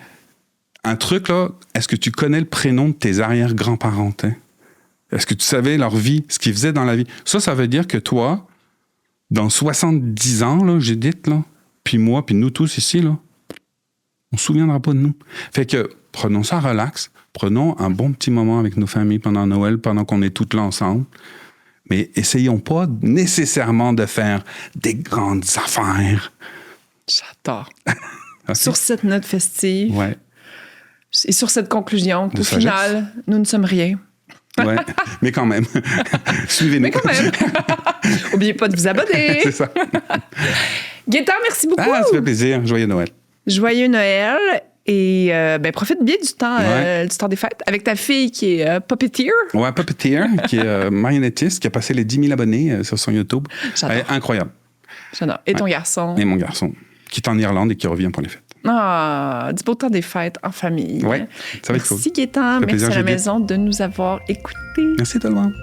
un truc, là, est-ce que tu connais le prénom de tes arrière-grands-parents? Hein? Est-ce que tu savais leur vie, ce qu'ils faisaient dans la vie? Ça veut dire que toi... Dans 70 ans, là, Judith, là, puis moi, puis nous tous ici, là, on ne se souviendra pas de nous. Fait que prenons ça relax, prenons un bon petit moment avec nos familles pendant Noël, pendant qu'on est toutes là ensemble, mais essayons pas nécessairement de faire des grandes affaires. J'adore. Okay. Sur cette note festive, ouais. Et sur cette conclusion, De au sagesse. final, nous ne sommes rien. Ouais, mais quand même. Suivez-nous. Mais quand même. N'oubliez pas de vous abonner. C'est ça. Gaétan, merci beaucoup. Ah, ça fait plaisir. Joyeux Noël. Joyeux Noël. Et profite bien du temps des fêtes avec ta fille qui est puppeteer. Ouais, Puppeteer, qui est marionnettiste, qui a passé les 10 000 abonnés sur son YouTube. J'adore. Incroyable. J'adore. Et ton garçon. Et mon garçon, qui est en Irlande et qui revient pour les fêtes. Ah, du beau temps des fêtes en famille. Ouais, ça va être cool. Merci Gaétan. Merci plaisir, à la Judith. maison de nous avoir écoutés. Merci tout le monde.